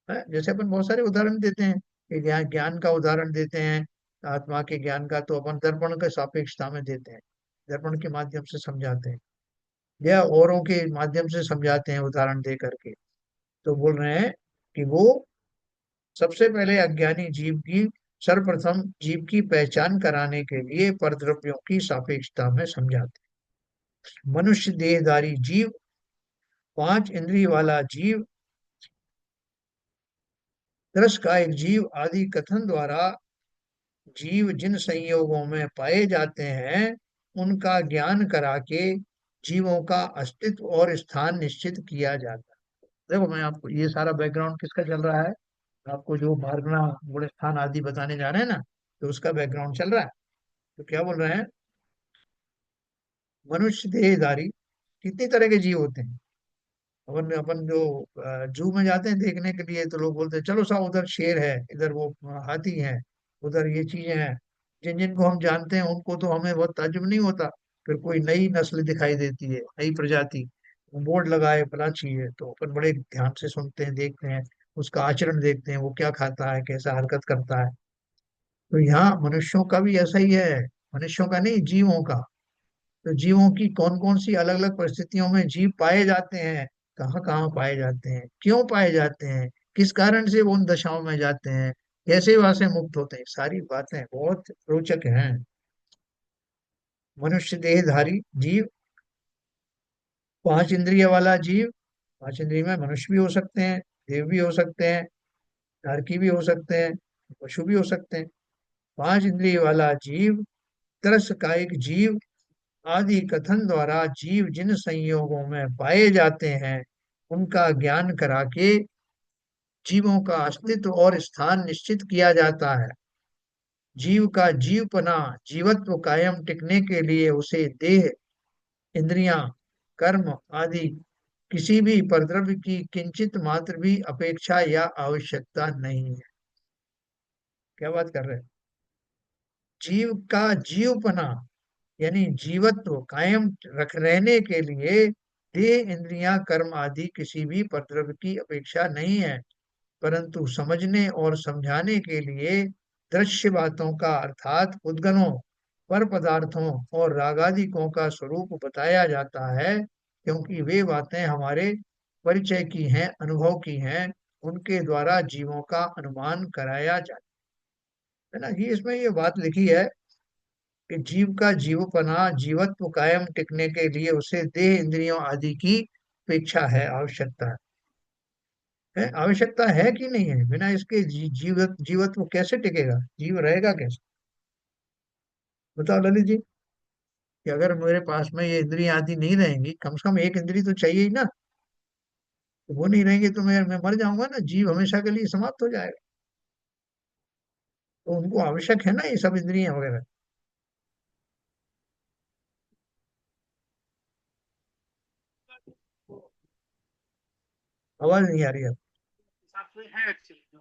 है। जैसे अपन बहुत सारे उदाहरण देते हैं, कि ज्ञान ज्ञान का उदाहरण देते हैं, आत्मा के ज्ञान का तो अपन दर्पण के सापेक्षता में देते हैं, दर्पण के माध्यम से समझाते हैं, या औरों के माध्यम से समझाते हैं उदाहरण दे करके। तो बोल रहे हैं कि वो सबसे पहले अज्ञानी जीव की सर्वप्रथम जीव की पहचान कराने के लिए परद्रव्यों की सापेक्षता में समझाते हैं। मनुष्य देहधारी जीव, पांच इंद्रिय वाला जीव, रस का एक जीव आदि कथन द्वारा जीव जिन संयोगों में पाए जाते हैं उनका ज्ञान करा के जीवों का अस्तित्व और स्थान निश्चित किया जाता है। देखो मैं आपको ये सारा बैकग्राउंड किसका चल रहा है, आपको जो मार्गना गुण स्थान आदि बताने जा रहे हैं ना, तो उसका बैकग्राउंड चल रहा है। तो क्या बोल रहे हैं, मनुष्य देहधारी कितनी तरह के जीव होते हैं। अपन अपन जो जू में जाते हैं देखने के लिए, तो लोग बोलते हैं चलो साहब उधर शेर है, इधर वो हाथी है, उधर ये चीजें हैं। जिन जिनको हम जानते हैं उनको तो हमें बहुत ताज्जुब नहीं होता, फिर कोई नई नस्ल दिखाई देती है, नई प्रजाति, बोर्ड लगाए फला चीज है, तो अपन बड़े ध्यान से सुनते हैं, देखते हैं, उसका आचरण देखते हैं, वो क्या खाता है, कैसा हरकत करता है। तो यहाँ मनुष्यों का भी ऐसा ही है, मनुष्यों का नहीं, जीवों का। तो जीवों की कौन कौन सी अलग अलग परिस्थितियों में जीव पाए जाते हैं, कहाँ कहाँ पाए जाते हैं, क्यों पाए जाते हैं, किस कारण से वो उन दशाओं में जाते हैं, कैसे वहां से मुक्त होते हैं, सारी बातें बहुत रोचक हैं। मनुष्य देहधारी जीव, पांच इंद्रिय वाला जीव, पांच इंद्रिय में मनुष्य भी हो सकते हैं, देव भी हो सकते हैं, नरकी भी हो सकते हैं, पशु भी हो सकते हैं। पांच इंद्रिय वाला जीव, तरस कायिक जीव आदि कथन द्वारा जीव जिन संयोगों में पाए जाते हैं उनका ज्ञान करा के जीवों का अस्तित्व और स्थान निश्चित किया जाता है। जीव का जीवपना, जीवत्व कायम टिकने के लिए उसे देह, इंद्रियां, कर्म आदि किसी भी परद्रव्य की किंचित मात्र भी अपेक्षा या आवश्यकता नहीं है। क्या बात कर रहे हैं, जीव का जीवपना यानी जीवत्व कायम रख रहने के लिए देह, इंद्रियां, कर्म आदि किसी भी परद्रव्य की अपेक्षा नहीं है, परंतु समझने और समझाने के लिए दृश्य बातों का अर्थात उद्गणों, पर पदार्थों और रागादिकों का स्वरूप बताया जाता है, क्योंकि वे बातें हमारे परिचय की हैं, अनुभव की हैं, उनके द्वारा जीवों का अनुमान कराया जाता है ना। ये इसमें ये बात लिखी है कि जीव का जीवपना, जीवत्व कायम टिकने के लिए उसे देह, इंद्रियों आदि की अपेक्षा है, आवश्यकता है। आवश्यकता है कि नहीं है, बिना इसके जीवत्व कैसे टिकेगा, जीव रहेगा कैसे। बताओ ललित जी, कि अगर मेरे पास में ये इंद्रियां आदि नहीं रहेंगी, कम से कम एक इंद्री तो चाहिए ही ना, तो वो नहीं रहेंगे तो मैं मर जाऊंगा ना, जीव हमेशा के लिए समाप्त हो जाएगा। तो उनको आवश्यक है ना ये सब इंद्रियां वगैरह। आवाज नहीं आ रही है। हिसाब से है एक्चुअली जो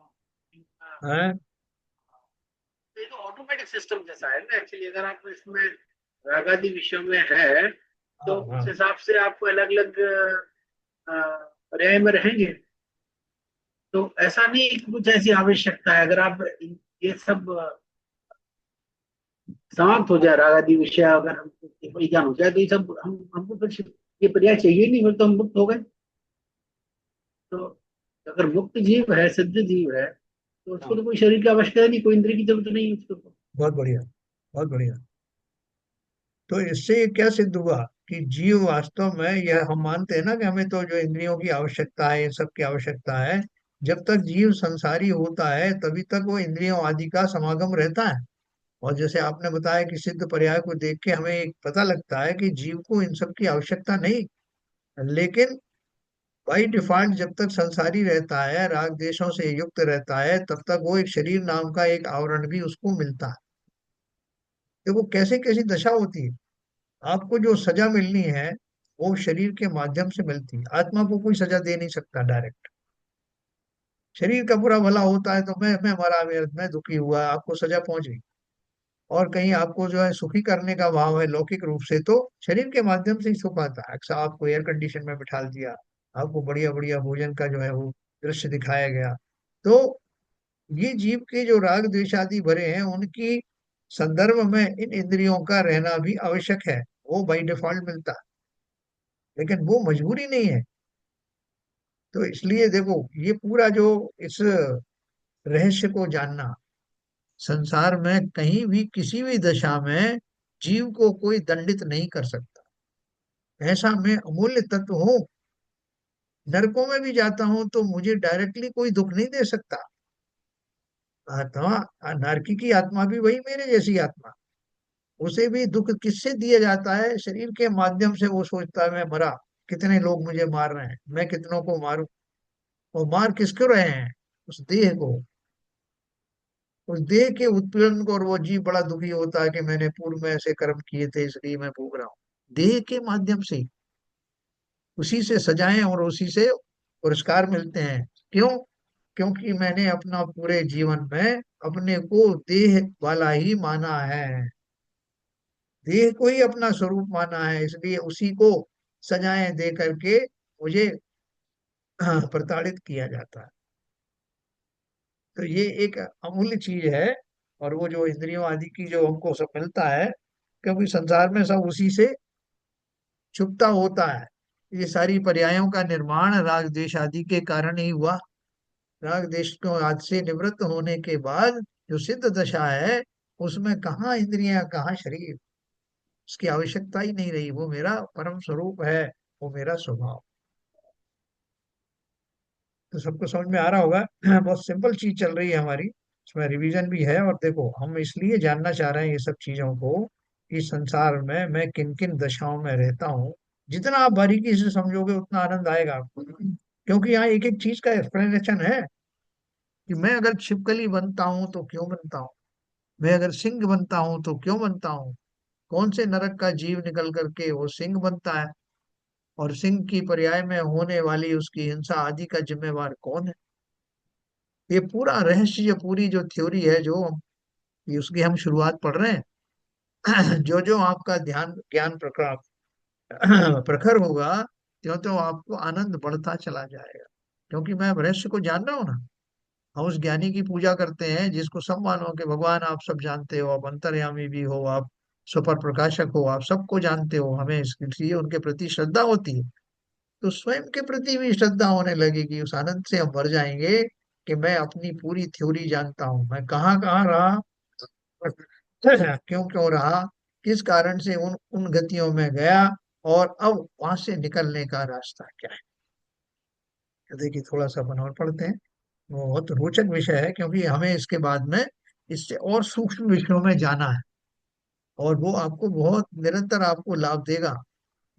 हैं? ये तो ऑटोमेटिक सिस्टम जैसा है ना एक्चुअली। अगर आप इसमें रागादि विषयों में है हाँ तो उस हाँ। हिसाब से आपको अलग अलग पर्याय में रहेंगे। तो ऐसा नहीं कि कुछ ऐसी आवश्यकता है। अगर आप ये सब समाप्त हो जाए, रागादि विषय अगर हमको केवल ज्ञान हो जाए, तो ये सब हमको फिर ये पर्याय चाहिए नहीं, फिर तो हम मुक्त हो गए। तो अगर मुक्त जीव है, सिद्ध जीव है, तो उसको हाँ, तो कोई शरीर की आवश्यकता नहीं, कोई इंद्रिय की जरूरत नहीं है उसको तो। बहुत बढ़िया, बहुत बढ़िया। तो इससे क्या सिद्ध हुआ कि जीव वास्तव में, यह हम मानते हैं ना कि हमें तो जो इंद्रियों की आवश्यकता है, इन सब की आवश्यकता है। जब तक जीव संसारी होता है तभी तक वो इंद्रियों आदि का समागम रहता है। और जैसे आपने बताया कि सिद्ध पर्याय को देख के हमें एक पता लगता है कि जीव को इन सब की आवश्यकता नहीं। लेकिन बाई डिफॉल्ट जब तक संसारी रहता है, राग देशों से युक्त रहता है, तब तक वो एक शरीर नाम का एक आवरण भी उसको मिलता है। देखो कैसे कैसी दशा होती है। आपको जो सजा मिलनी है वो शरीर के माध्यम से मिलती है। आत्मा को कोई सजा दे नहीं सकता डायरेक्ट। शरीर का बुरा भला होता है तो मैं मरा, मैं दुखी हुआ, आपको सजा पहुंच गई। और कहीं आपको जो है सुखी करने का भाव है लौकिक रूप से, तो शरीर के माध्यम से ही सुख आता है। अक्सर आपको एयर कंडीशन में बिठा दिया, आपको बढ़िया बढ़िया भोजन का जो है वो दृश्य दिखाया गया। तो ये जीव के जो राग द्वेष आदि भरे हैं उनकी संदर्भ में इन इंद्रियों का रहना भी आवश्यक है। वो बाई डिफॉल्ट मिलता है, लेकिन वो मजबूरी नहीं है। तो इसलिए देखो, ये पूरा जो इस रहस्य को जानना, संसार में कहीं भी किसी भी दशा में जीव को कोई दंडित नहीं कर सकता। ऐसा मैं अमूल्य तत्व हूँ। नरकों में भी जाता हूँ तो मुझे डायरेक्टली कोई दुख नहीं दे सकता। आत्मा, नरकी की आत्मा भी वही मेरे जैसी आत्मा। उसे भी दुख किससे दिया जाता है? शरीर के माध्यम से। वो सोचता है मैं मरा, कितने लोग मुझे मार रहे हैं, मैं कितनों को मारूं। और मार किसको रहे हैं? उस देह को, उस देह के उत्पीड़न को। और वो जीव बड़ा दुखी होता है कि मैंने पूर्व में ऐसे कर्म किए थे इसलिए मैं भोग रहा हूँ। देह के माध्यम से उसी से सजाएं और उसी से पुरस्कार मिलते हैं। क्यों? क्योंकि मैंने अपना पूरे जीवन में अपने को देह वाला ही माना है। देह को ही अपना स्वरूप माना है, इसलिए उसी को सजाएं दे करके मुझे प्रताड़ित किया जाता है। तो ये एक अमूल्य चीज है। और वो जो इंद्रियों आदि की जो हमको सब मिलता है, क्योंकि संसार में सब उसी से छुपता होता है। ये सारी पर्यायों का निर्माण राग द्वेष आदि के कारण ही हुआ। राग द्वेष को आदि से निवृत्त होने के बाद जो सिद्ध दशा है, उसमें कहाँ इंद्रियां, कहाँ शरीर। उसकी आवश्यकता ही नहीं रही। वो मेरा परम स्वरूप है, वो मेरा स्वभाव। तो सबको समझ में आ रहा होगा। बहुत सिंपल चीज चल रही है हमारी, इसमें रिवीजन भी है। और देखो हम इसलिए जानना चाह रहे हैं ये सब चीजों को कि संसार में मैं किन किन दशाओं में रहता हूँ। जितना आप बारीकी से समझोगे उतना आनंद आएगा आपको, क्योंकि यहाँ एक एक चीज का एक्सप्लेनेशन है कि मैं अगर छिपकली बनता हूँ तो क्यों बनता हूँ, मैं अगर सिंह बनता हूँ तो क्यों बनता हूँ, कौन से नरक का जीव निकल करके वो सिंह बनता है, और सिंह की पर्याय में होने वाली उसकी हिंसा आदि का जिम्मेवार कौन है। ये पूरा रहस्य, ये पूरी जो थ्योरी है, जो ये उसकी हम शुरुआत पढ़ रहे हैं। जो जो आपका ध्यान ज्ञान प्रखर प्रखर होगा, त्यों त्यों आपको आनंद बढ़ता चला जाएगा। क्योंकि मैं रहस्य को जान रहा हूँ ना। हम उस ज्ञानी की पूजा करते हैं जिसको सब मानो कि भगवान आप सब जानते हो, आप अंतर्यामी भी हो, आप सुपर प्रकाशक हो, आप सबको जानते हो। हमें इसलिए उनके प्रति श्रद्धा होती है। तो स्वयं के प्रति भी श्रद्धा होने लगेगी। उस आनंद से हम भर जाएंगे कि मैं अपनी पूरी थ्योरी जानता हूँ, मैं कहाँ कहाँ रहा, क्यों क्यों रहा, किस कारण से उन उन गतियों में गया, और अब वहां से निकलने का रास्ता क्या है। तो देखिए थोड़ा सा अपन और पढ़ते हैं। वो बहुत रोचक विषय है, क्योंकि हमें इसके बाद में इससे और सूक्ष्म विषयों में जाना है। और वो आपको बहुत निरंतर आपको लाभ देगा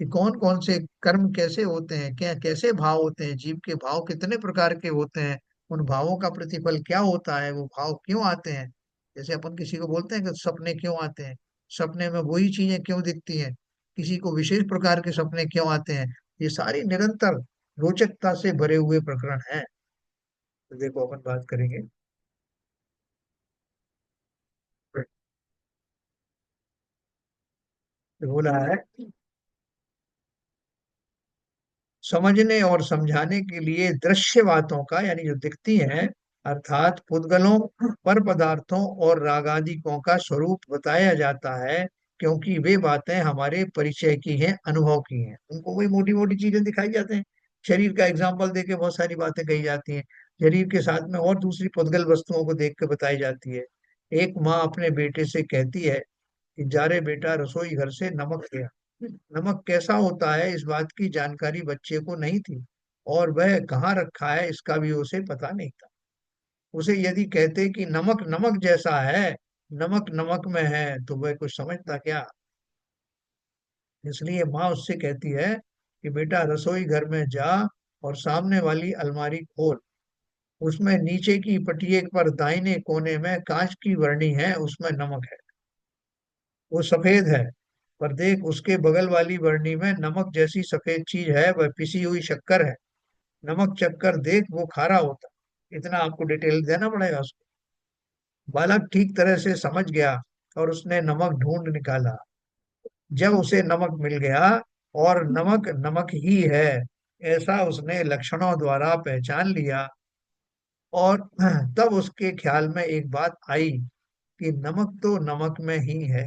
कि कौन कौन से कर्म कैसे होते हैं, क्या कैसे भाव होते हैं, जीव के भाव कितने प्रकार के होते हैं, उन भावों का प्रतिफल क्या होता है, वो भाव क्यों आते हैं। जैसे अपन किसी को बोलते हैं कि सपने क्यों आते हैं, सपने में वही चीजें क्यों दिखती हैं, किसी को विशेष प्रकार के सपने क्यों आते हैं। ये सारी निरंतर रोचकता से भरे हुए प्रकरण हैं। तो देखो अपन बात करेंगे। तो बोला है, समझने और समझाने के लिए दृश्य बातों का, यानी जो दिखती हैं, अर्थात पुद्गलों, पर पदार्थों और रागादिकों का स्वरूप बताया जाता है, क्योंकि वे बातें हमारे परिचय की हैं, अनुभव की हैं। उनको वही मोटी मोटी चीजें दिखाई जाते हैं। शरीर का एग्जाम्पल देके बहुत सारी बातें कही जाती हैं। शरीर के साथ में और दूसरी पुद्गल वस्तुओं को देख के बताई जाती है। एक माँ अपने बेटे से कहती है कि जा रे बेटा, रसोई घर से नमक ले आ। नमक कैसा होता है इस बात की जानकारी बच्चे को नहीं थी, और वह कहाँ रखा है इसका भी उसे पता नहीं था। उसे यदि कहते कि नमक नमक जैसा है, नमक नमक में है, तो वह कुछ समझता क्या। इसलिए माँ उससे कहती है कि बेटा, रसोई घर में जा और सामने वाली अलमारी खोल। उसमें नीचे की पटिए पर दाहिने कोने में कांच की वर्णी है, उसमें नमक है। वो सफेद है, पर देख उसके बगल वाली बरनी में नमक जैसी सफेद चीज है, वह पिसी हुई शक्कर है। नमक चक्कर देख, वो खारा होता। इतना आपको डिटेल देना पड़ेगा उसको। बालक ठीक तरह से समझ गया और उसने नमक ढूंढ निकाला। जब उसे नमक मिल गया और नमक नमक ही है ऐसा उसने लक्षणों द्वारा पहचान लिया, और तब उसके ख्याल में एक बात आई कि नमक तो नमक में ही है।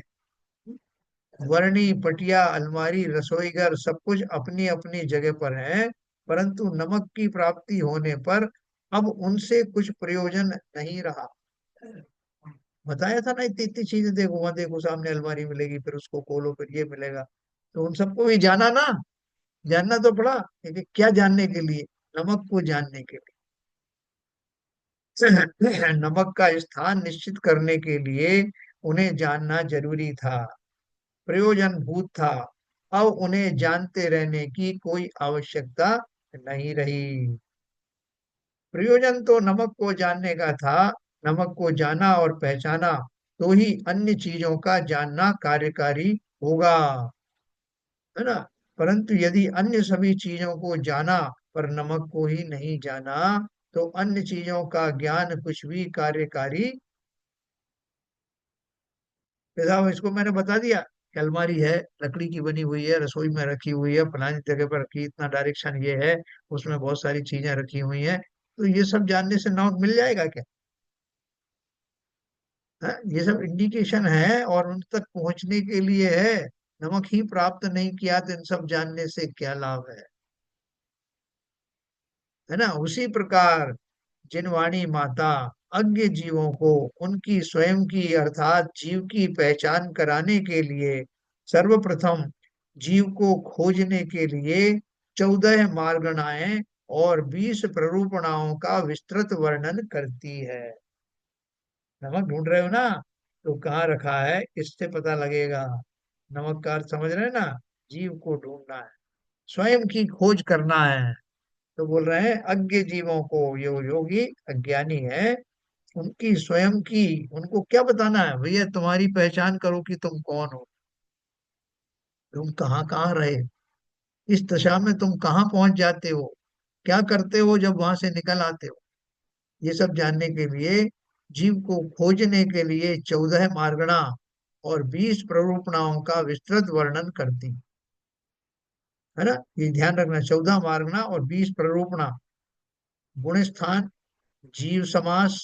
वर्णी, पटिया, अलमारी, रसोईघर सब कुछ अपनी अपनी जगह पर है, परंतु नमक की प्राप्ति होने पर अब उनसे कुछ प्रयोजन नहीं रहा। बताया था ना, इतनी इतनी चीजें देखो, वहां देखो सामने अलमारी मिलेगी, फिर उसको खोलो, फिर ये मिलेगा। तो उन सबको भी जाना ना, जानना तो पड़ा। लेकिन क्या जानने के लिए? नमक को जानने के लिए। नमक का स्थान निश्चित करने के लिए उन्हें जानना जरूरी था, प्रयोजन भूत था। अब उन्हें जानते रहने की कोई आवश्यकता नहीं रही। प्रयोजन तो नमक को जानने का था। नमक को जाना और पहचाना तो ही अन्य चीजों का जानना कार्यकारी होगा, है ना। परंतु यदि अन्य सभी चीजों को जाना पर नमक को ही नहीं जाना, तो अन्य चीजों का ज्ञान कुछ भी कार्यकारी। साहब, इसको मैंने बता दिया कि अलमारी है, लकड़ी की बनी हुई है, रसोई में रखी हुई है, फलानी जगह पर रखी, इतना डायरेक्शन ये है, उसमें बहुत सारी चीजें रखी हुई हैं। तो ये सब जानने से नमक मिल जाएगा क्या? ये सब इंडिकेशन है और उन तक पहुंचने के लिए है। नमक ही प्राप्त नहीं किया तो इन सब जानने से क्या लाभ है ना। उसी प्रकार जिनवाणी माता अज्ञ जीवों को उनकी स्वयं की अर्थात जीव की पहचान कराने के लिए सर्वप्रथम जीव को खोजने के लिए 14 मार्गणाएं और 20 प्ररूपणाओं का विस्तृत वर्णन करती है। नमक ढूंढ रहे हो ना, तो कहाँ रखा है इससे पता लगेगा। नमक का अर्थ समझ रहे हैं ना? जीव को ढूंढना है, स्वयं की खोज करना है। तो बोल रहे हैं अज्ञ जीवों को, ये योगी अज्ञानी है, उनकी स्वयं की, उनको क्या बताना है भैया, तुम्हारी पहचान करो कि तुम कौन हो, तुम कहाँ कहाँ रहे, इस दशा में तुम कहाँ पहुंच जाते हो, क्या करते हो जब वहां से निकल आते हो। ये सब जानने के लिए, जीव को खोजने के लिए 14 मार्गणा और 20 प्ररूपणाओं का विस्तृत वर्णन करती है ना। ये ध्यान रखना, 14 मार्गणा और 20 प्ररूपणा। गुण स्थान, जीव समास,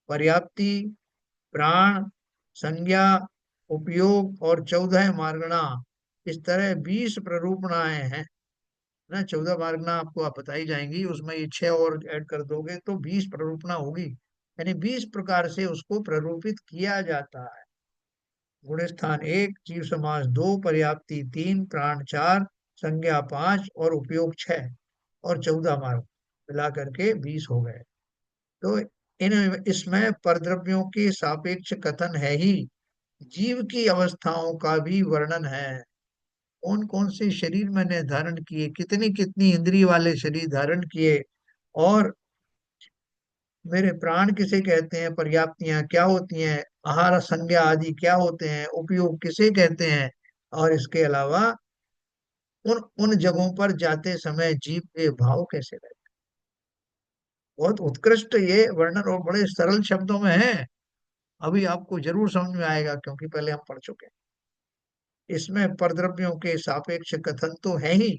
पर्याप्ति, प्राण, संज्ञा, उपयोग और 14 मार्गणा। इस तरह 20 प्ररूपणाएं हैं ना। 14 मार्गणा आपको आप बताई जाएंगी, उसमें ये 6 और ऐड कर दोगे तो 20 प्ररूपणा होगी, यानी 20 प्रकार से उसको प्ररूपित किया जाता है। गुण स्थान 1, जीव समास 2, पर्याप्ति 3, प्राण 4, संज्ञा 5 और उपयोग 6, और 14 मार्ग मिला करके 20 हो गए। तो इन इसमें परद्रव्यों के सापेक्ष कथन है ही, जीव की अवस्थाओं का भी वर्णन है। कौन कौन से शरीर मैंने धारण किए, कितनी कितनी इंद्रिय वाले शरीर धारण किए, और मेरे प्राण किसे कहते हैं, पर्याप्तियां क्या होती हैं, आहार संज्ञा आदि क्या होते हैं, उपयोग किसे कहते हैं, और इसके अलावा उन उन जगहों पर जाते समय जीव के भाव कैसे रहे। बहुत उत्कृष्ट ये वर्णन और बड़े सरल शब्दों में है। अभी आपको जरूर समझ में आएगा क्योंकि पहले हम पढ़ चुके हैं। इसमें परद्रव्यों के सापेक्ष कथन तो है ही,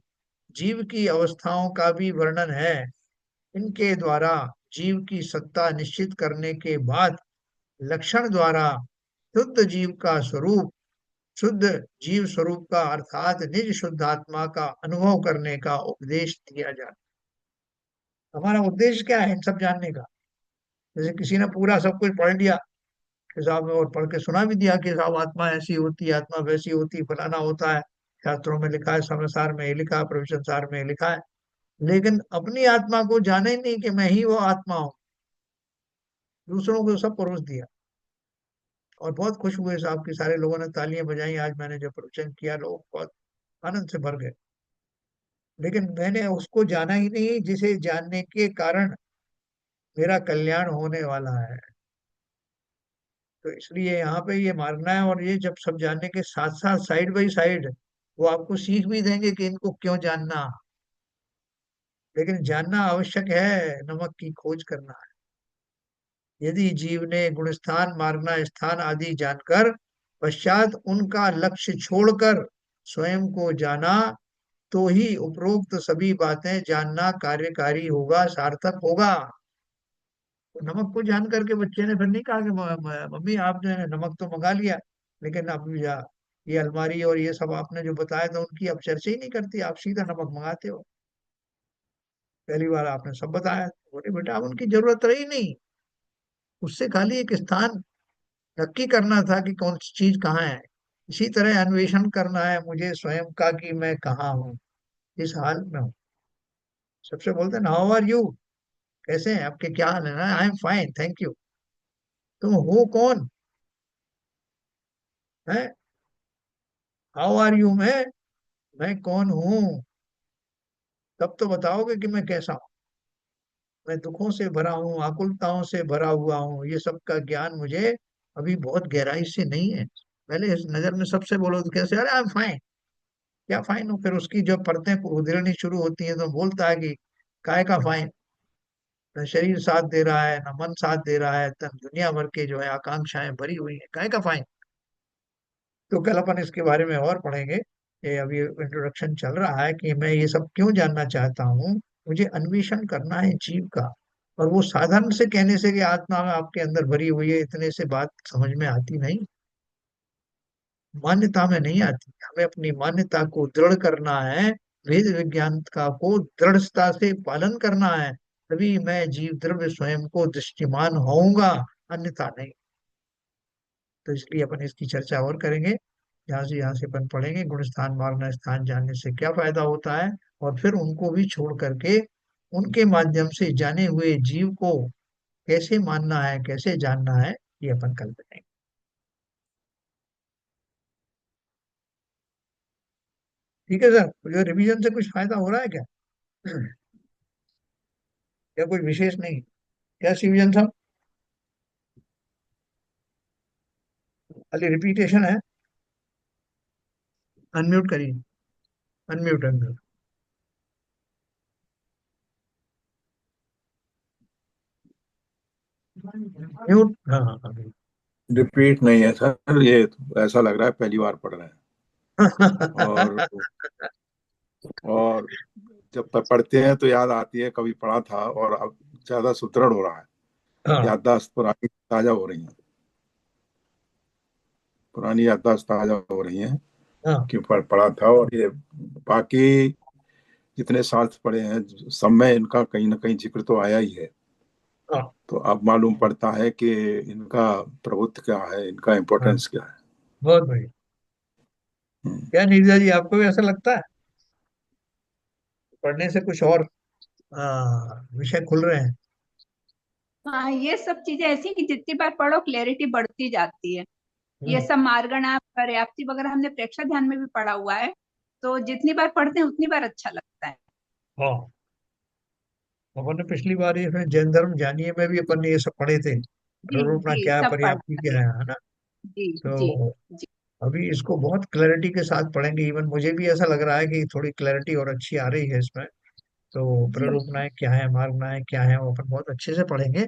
जीव की अवस्थाओं का भी वर्णन है। इनके द्वारा जीव की सत्ता निश्चित करने के बाद लक्षण द्वारा शुद्ध जीव का स्वरूप, शुद्ध जीव स्वरूप का अर्थात निज शुद्धात्मा का अनुभव करने का उपदेश दिया जाता है। हमारा उद्देश्य क्या है इन सब जानने का। जैसे किसी ने पूरा सब कुछ पढ़ लिया किताब में और पढ़ के सुना भी दिया कि साहब आत्मा ऐसी होती है, आत्मा वैसी होती है, फलाना होता है, शास्त्रों में लिखा है, समाचार में ये लिखा है, प्रवचन सार में ये लिखा है, लेकिन अपनी आत्मा को जाने ही नहीं कि मैं ही वो आत्मा हूँ। दूसरों को सब परोस दिया और बहुत खुश हुए साहब कि सारे लोगों ने तालियां बजाई आज मैंने जो प्रवचन किया, लोग बहुत आनंद से भर गए। लेकिन मैंने उसको जाना ही नहीं जिसे जानने के कारण मेरा कल्याण होने वाला है। तो इसलिए यहाँ पे ये मानना है, और ये जब सब जानने के साथ साथ साइड बाई साइड वो आपको सीख भी देंगे कि इनको क्यों जानना। लेकिन जानना आवश्यक है, नमक की खोज करना है। यदि जीव ने गुणस्थान मार्गना स्थान आदि जानकर पश्चात उनका लक्ष्य छोड़कर स्वयं को जाना, तो ही उपरोक्त सभी बातें जानना कार्यकारी होगा, सार्थक होगा। तो नमक को जान करके बच्चे ने फिर नहीं कहा कि मम्मी आपने नमक तो मंगा लिया, लेकिन अब ये अलमारी और ये सब आपने जो बताया था उनकी अब चर्चा ही नहीं करती, आप सीधा नमक मंगाते हो। पहली बार आपने सब बताया, बोले बेटा अब उनकी जरूरत रही नहीं। उससे खाली एक स्थान नक्की करना था कि कौन सी चीज कहाँ है। इसी तरह अन्वेषण करना है मुझे स्वयं का कि मैं कहाँ हूँ, किस हाल में हूँ। सबसे बोलते हैं हाउ आर यू, कैसे हैं आपके, क्या हाल है, I am fine thank you. तुम हो कौन है, हाउ आर यू में मैं कौन हूँ, तब तो बताओगे कि मैं कैसा हूँ। मैं दुखों से भरा हूँ, आकुलताओं से भरा हुआ हूँ, ये सब का ज्ञान मुझे अभी बहुत गहराई से नहीं है। पहले इस नजर में सबसे बोलो तो कैसे, अरे आई एम फाइन, क्या फाइन हो। फिर उसकी जब परतें उधेड़नी शुरू होती हैं तो बोलता है कि काय का फाइन, न शरीर साथ दे रहा है न मन साथ दे रहा है, तन दुनिया भर के जो है आकांक्षाएं भरी हुई है, काय का फाइन। तो कल अपन इसके बारे में और पढ़ेंगे। ये अभी इंट्रोडक्शन चल रहा है कि मैं ये सब क्यों जानना चाहता हूँ। मुझे अन्वेषण करना है जीव का, और वो साधारण से कहने से कि आत्मा में आपके अंदर भरी हुई है, इतने से बात समझ में आती नहीं, मान्यता में नहीं आती। हमें अपनी मान्यता को दृढ़ करना है, वेद विज्ञान का को दृढ़ता से पालन करना है, तभी मैं जीव द्रव्य स्वयं को दृष्टिमान होऊंगा, अन्यथा नहीं। तो इसलिए अपन इसकी चर्चा और करेंगे। यहाँ से अपन पढ़ेंगे गुण स्थान मार्ग स्थान जानने से क्या फायदा होता है, और फिर उनको भी छोड़ करके उनके माध्यम से जाने हुए जीव को कैसे मानना है, कैसे जानना है, ये अपन कल करेंगे। ठीक है सर, जो रिवीजन से कुछ फायदा हो रहा है क्या? या कुछ विशेष नहीं? क्या रिवीजन था, खाली रिपीटेशन है? अनम्यूट करिए, अनम्यूट अनम्यूट, म्यूट, हाँ हाँ हाँ। रिपीट नहीं है सर, ये तो ऐसा लग रहा है पहली बार पढ़ रहे हैं। और और जब पढ़ते हैं तो याद आती है कभी पढ़ा था, और अब ज्यादा सुदृढ़ हो रहा है। हाँ याददाश्त पुरानी ताजा हो रही है, पुरानी याददाश्त ताजा हो रही है हाँ कि पढ़ा था। और ये बाकी जितने शास्त्र पढ़े हैं सब में इनका कहीं ना कहीं जिक्र तो आया ही है। हाँ तो अब मालूम पड़ता है कि इनका प्रभुत्व क्या है, इनका हाँ, इम्पोर्टेंस क्या है। बहुत बढ़िया। हम्म। क्या नीरजा जी, आपको भी ऐसा लगता है पढ़ने से कुछ और विषय खुल रहे हैं? हाँ, ये सब चीजें ऐसी हैं कि जितनी बार पढ़ो क्लैरिटी बढ़ती जाती है। ये हम्म, सब मार्गणा पर्याप्ति वगैरह हमने प्रेक्षक ध्यान में भी पढ़ा हुआ है। तो जितनी बार पढ़ते हैं उतनी बार अच्छा लगता है। हाँ। अपन ने पिछली बार ये फिर जैन धर्म जानिए में भी अपन ने ये सब पढ़े थे, जी प्ररूपणा जी, क्या है, सब पर्याप्ति पढ़ा क्या है। है ना। जी जी तो जी। अभी इसको बहुत क्लैरिटी के साथ पढ़ेंगे। इवन मुझे भी ऐसा लग रहा है कि थोड़ी क्लैरिटी और अच्छी आ रही है इसमें। तो जी। प्ररूप नायक क्या है, मार्ग नायक क्या है, वो अपन बहुत अच्छे से पढ़ेंगे।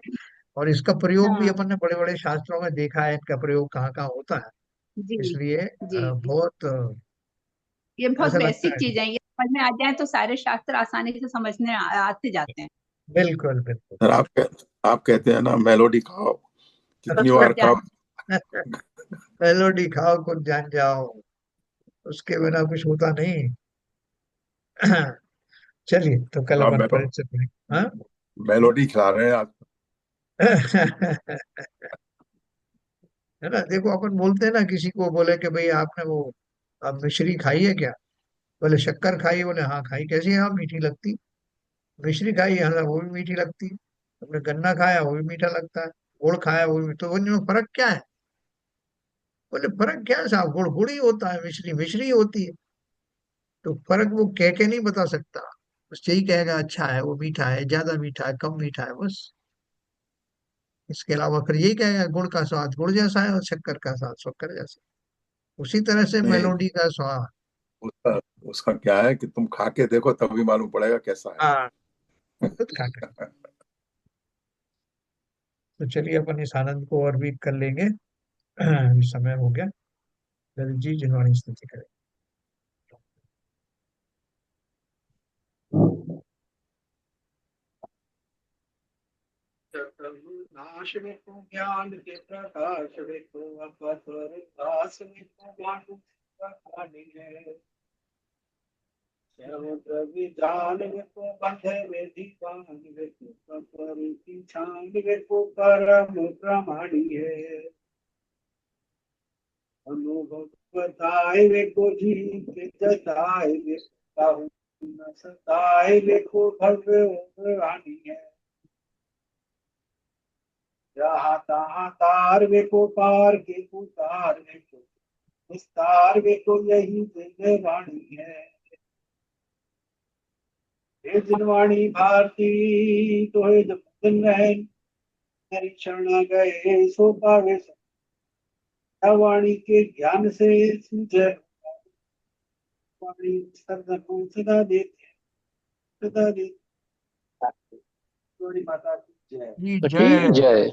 और इसका प्रयोग भी हाँ। अपन ने बड़े बड़े शास्त्रों में देखा है, इनका प्रयोग कहाँ कहाँ होता है। जी। इसलिए जी। बहुत ये बहुत ऐसा लगता बेसिक है। चीज है, ये समझ में आ जाए तो सारे शास्त्र आसानी से समझने आते जाते हैं। बिल्कुल बिल्कुल। सर आप कहते हैं ना मेलोडी खाओ, तो कितनी खुद बार खाओ। जान। मेलोडी खाओ खुद जान जाओ, उसके बिना कुछ होता नहीं। चलिए, तो कल आप अपन परिचय पढ़ेंगे, हाँ। मेलोडी खिला रहे हैं आज। है ना, देखो अपन बोलते हैं ना, किसी को बोले कि भाई आपने वो, आप मिश्री खाई है क्या? बोले शक्कर खाई, बोले हाँ खाई, कैसी है? हाँ मीठी लगती। मिश्री खाई है, हाँ वो भी मीठी लगती। हमने गन्ना खाया, वो भी मीठा लगता है। गुड़ खाया, वो भी। तो उनमें फर्क क्या है? बोले फर्क क्या है साहब, गुड़ गुड़ ही होता है, मिश्री मिश्री ही होती है। तो फर्क वो कह के नहीं बता सकता, बस यही कहेगा अच्छा है, वो मीठा है, ज्यादा मीठा है, कम मीठा है, बस। इसके अलावा फिर यही कहेगा गुड़ का स्वाद गुड़ जैसा है और शक्कर का स्वाद शक्कर जैसा। उसी तरह से नहीं, मेलोडी का स्वाद। उसका उसका क्या है कि तुम खा के देखो तभी मालूम पड़ेगा कैसा है। हाँ, खुद खा कर। तो चलिए अपन इस आनंद को और भी कर लेंगे। अभी समय हो गया। ललित जी जिनवाणी स्तुति करें। नाश में को ज्ञान के प्रकाश में को अपर दास में को ज्ञान का कहानी है। समुद्र विधान में को बंधे में दीवान में को पर की छान में को परम प्रमाणी है। अनुभव बताए वे को जी के जताए वे काहू न सताए वे को भव्य रानी है। जहाँ तहाँ तार वे को पार के उतार वे को विस्तार वे को यही जय वाणी है। हे जिनवाणी भारती तो हे जब दिन रहे मेरी शरण गए सो पावे वाणी के ज्ञान से सूझे। वाणी सदा को सदा देते सदा देते। गौरी माता की जय। जी तो जय। ठीक जय।